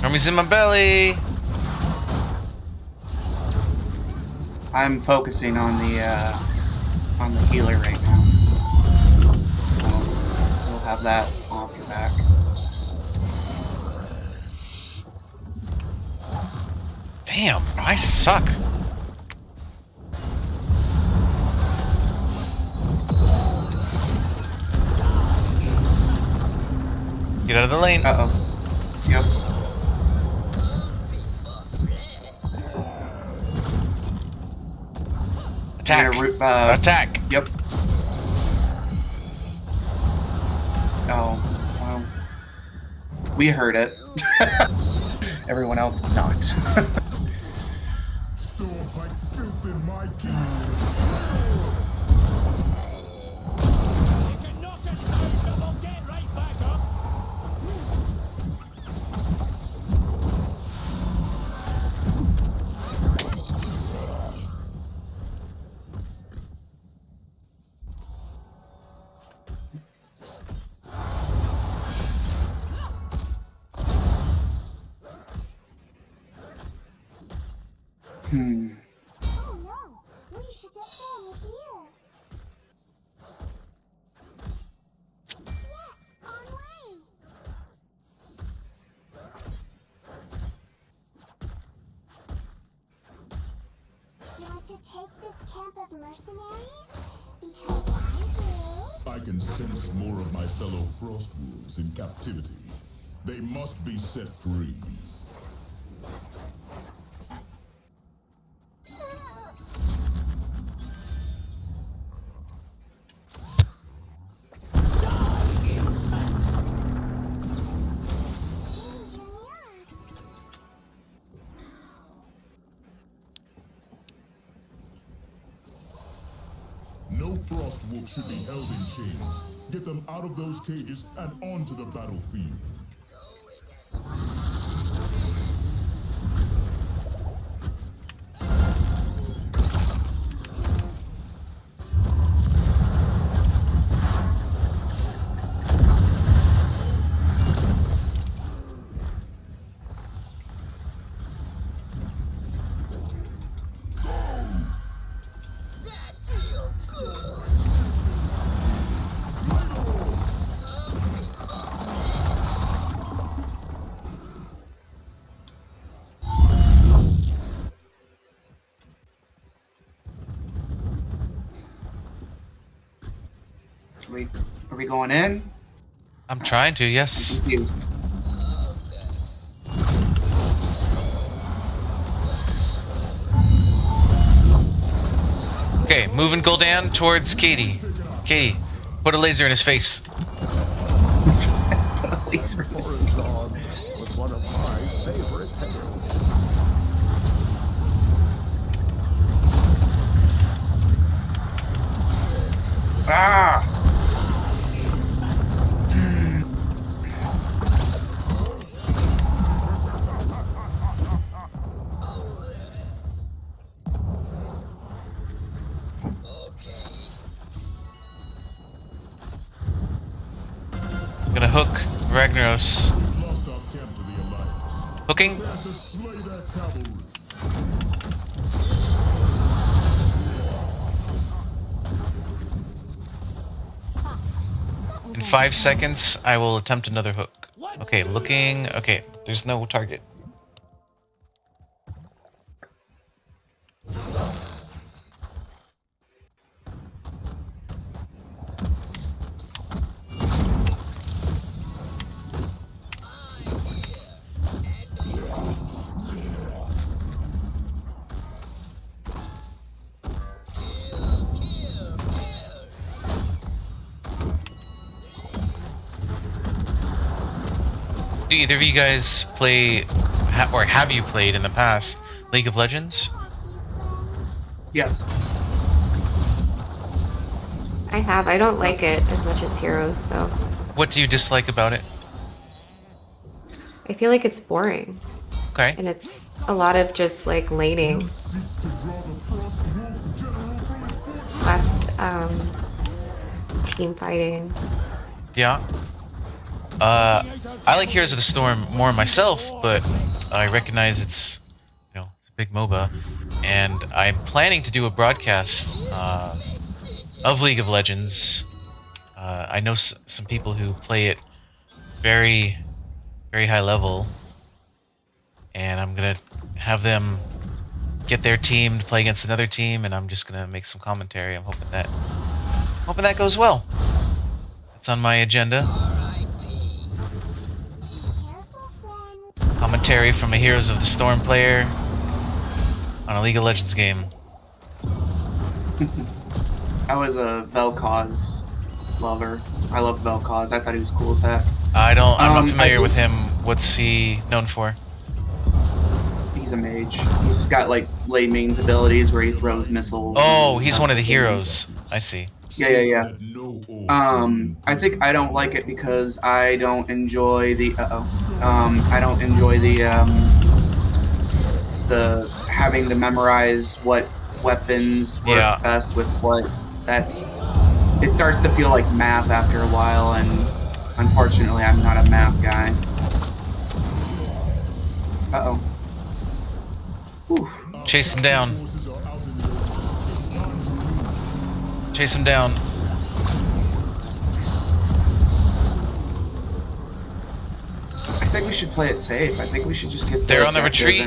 Army's in my belly. I'm focusing on the healer right now. So we'll have that off your back. Damn, I suck. Get out of the lane. Uh-oh. Yep. Attack. Attack. Yep. Oh, well. We heard it. Everyone else did not. Stored like filth in my key. Oh no, we should get them here. Yes, on way. Want to take this camp of mercenaries? Because I do. I can sense more of my fellow frost wolves in captivity. They must be set free. No frost wolf should be held in chains. Get them out of those cages and onto the battlefield. Are we going in? I'm trying to, yes. I'm confused. Okay, moving Gul'dan towards Katie. Katie, put a laser in his face. Put a laser in his face. Was one of my favorite tales. Ah! Gonna hook Ragnaros. Lost our camp to the Alliance. Hooking. Prepare to slay their cavalry. In 5 seconds, I will attempt another hook. Okay, looking. Okay, there's no target. Do either of you guys play, or have you played in the past, League of Legends? Yes. I have. I don't like it as much as Heroes, though. What do you dislike about it? I feel like it's boring. Okay. And it's a lot of just like laning. Less team fighting. Yeah. I like Heroes of the Storm more myself, but I recognize it's a big MOBA, and I'm planning to do a broadcast of League of Legends. I know some people who play it very, very high level, and I'm gonna have them get their team to play against another team, and I'm just gonna make some commentary. I'm hoping that goes well. That's on my agenda. commentary from a Heroes of the Storm player on a League of Legends game. I was a Vel'Koz lover. I loved Vel'Koz. I thought he was cool as heck. I'm not familiar think with him. What's he known for? He's a mage. He's got like late mains abilities where he throws missiles. Oh, and he's stuff one of the and- heroes. I see. Yeah. I think I don't like it because I don't enjoy the the having to memorize what weapons work Yeah. best with what. That it starts to feel like math after a while, and unfortunately, I'm not a math guy. Oof. Chase him down. Chase him down. I think we should play it safe. I think we should just get. They're on the retreat.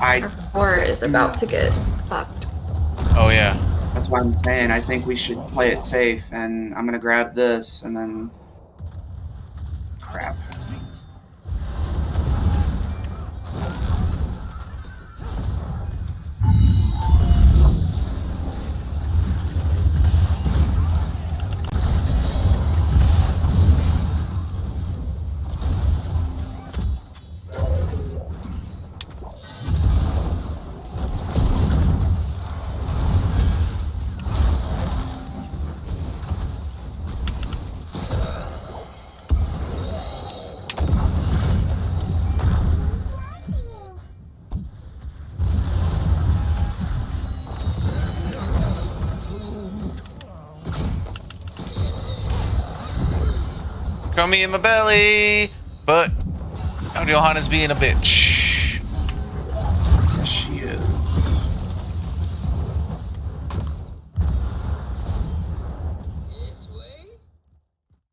Our core is about to get fucked. Oh yeah. That's what I'm saying. I think we should play it safe, and I'm gonna grab this, and then. Crap. Throw me in my belly, but now Johanna's being a bitch. Yes, she is.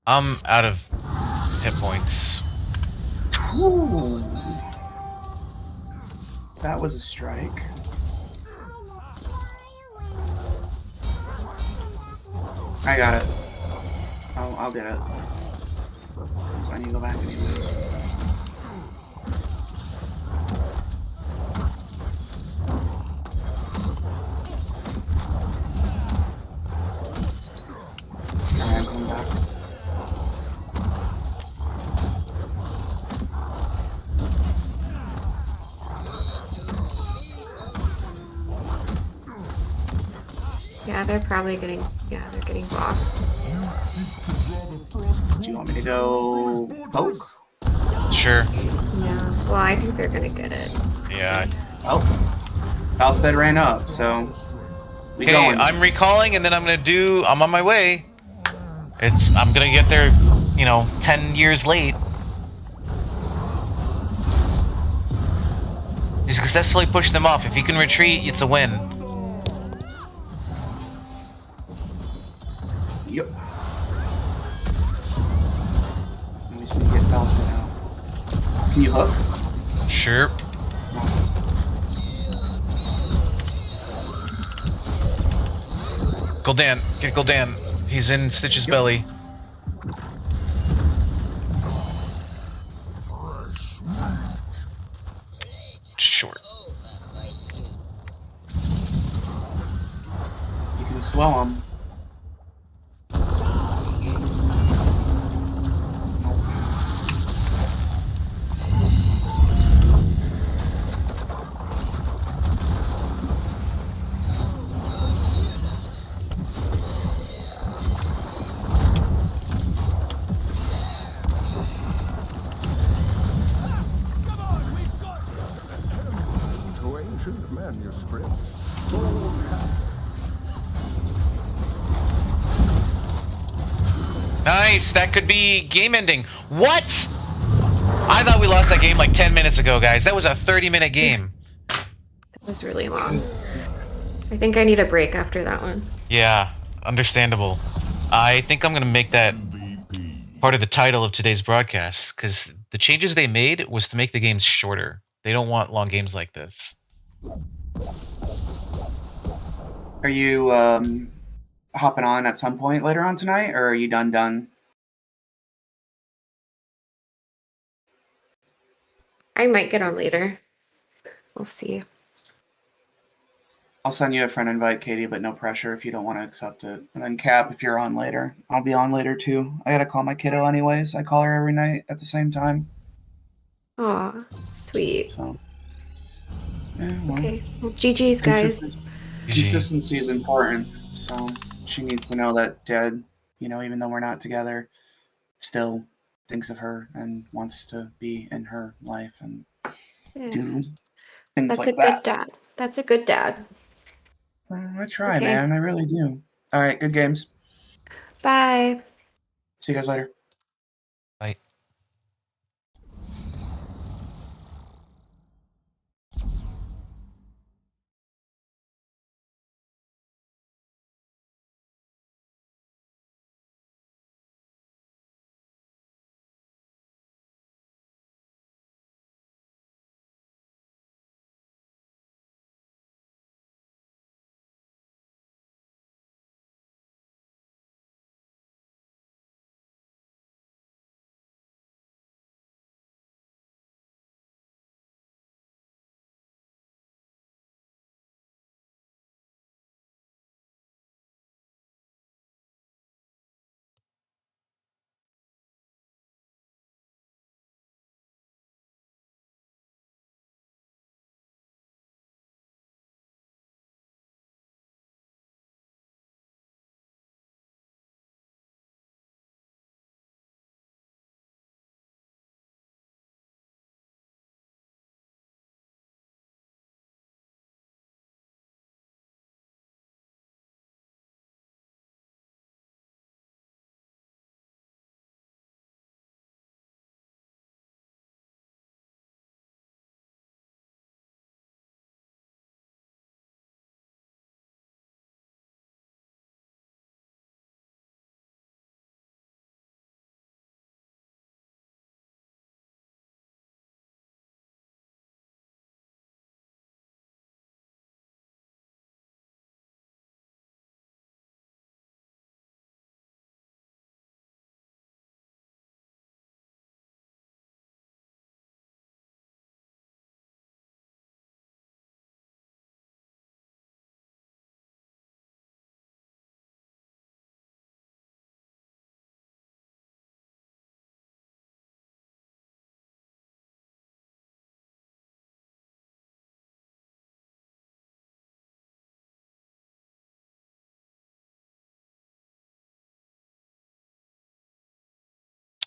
I'm out of hit points. Ooh. That was a strike. I got it. I'll get it. So I need to go back anyways. Alright, I'm coming back. Yeah, they're probably getting. Yeah, they're getting boss. Do you want me to go poke? Sure. Yeah. Well, I think they're gonna get it. Yeah. Oh. Falstead ran up, so we Okay, going. I'm recalling, and then I'm on my way. I'm gonna get there, 10 years late. You successfully push them off. If you can retreat, it's a win. Yep. Let me see you get Falstead out. Can you hook? Sure. Gul'dan, get Gul'dan. He's in Stitch's belly. Short. You can slow him. To ancient manuscripts. Nice. That could be game ending. What? I thought we lost that game like 10 minutes ago, guys. That was a 30-minute game. That was really long. I think I need a break after that one. Yeah, understandable. I think I'm going to make that part of the title of today's broadcast, because the changes they made was to make the games shorter. They don't want long games like this. Are you hopping on at some point later on tonight, or are you done? I might get on later. We'll see. I'll send you a friend invite, Katie, but no pressure if you don't want to accept it. And then Cap, if you're on later, I'll be on later too. I gotta call my kiddo anyways. I call her every night at the same time. Aw, sweet. So yeah, well, Okay. Well, GG's, guys. consistency, GG. consistency is important. So she needs to know that Dad, even though we're not together, still thinks of her and wants to be in her life and Yeah. do things That's a like good that. dad. That's a good dad. I try, Okay. man. I really do. All right, good games. Bye. See you guys later. Bye.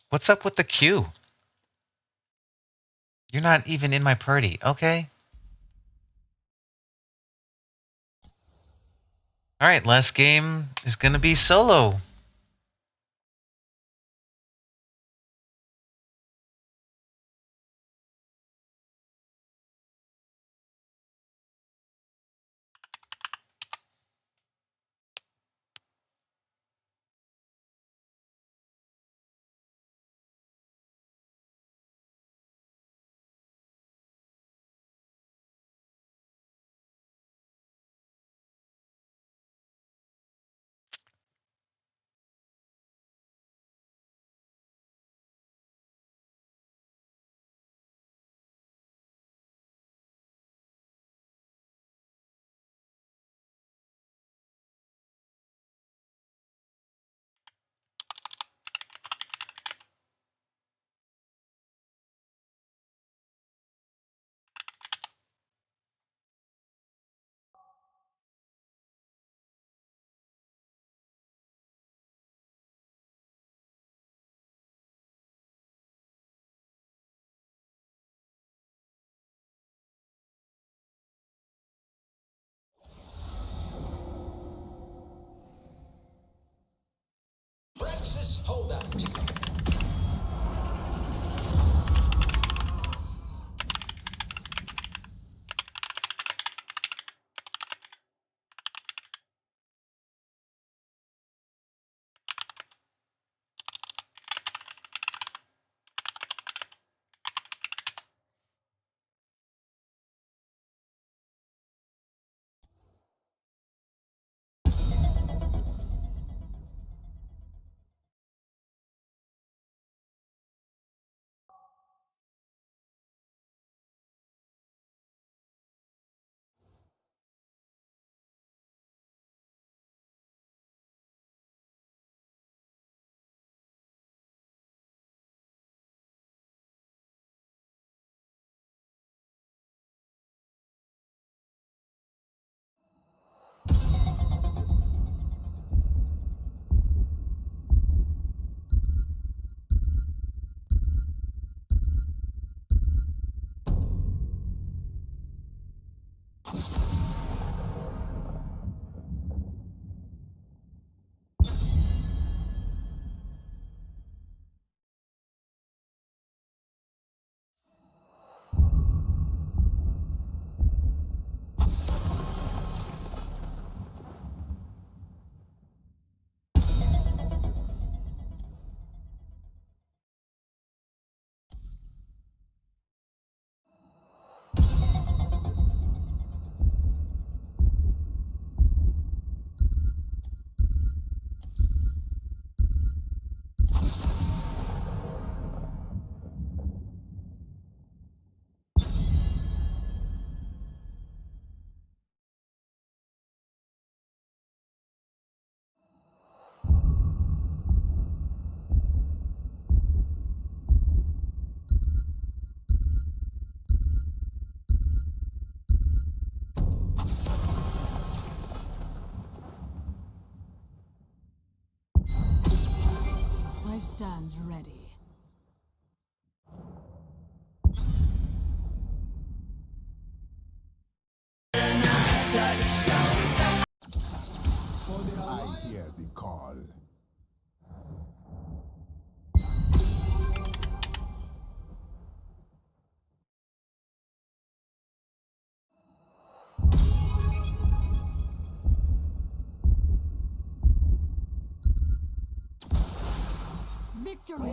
What's up with the queue? You're not even in my party, okay? Alright, last game is gonna be solo. Stand ready. I hear the call. Victory!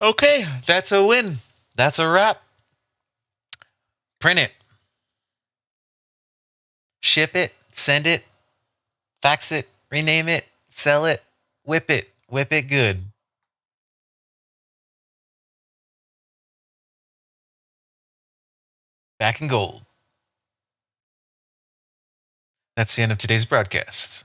Okay, that's a win. That's a wrap. Print it. Ship it. Send it. Fax it. Rename it. Sell it. Whip it. Whip it good. Back in gold. That's the end of today's broadcast.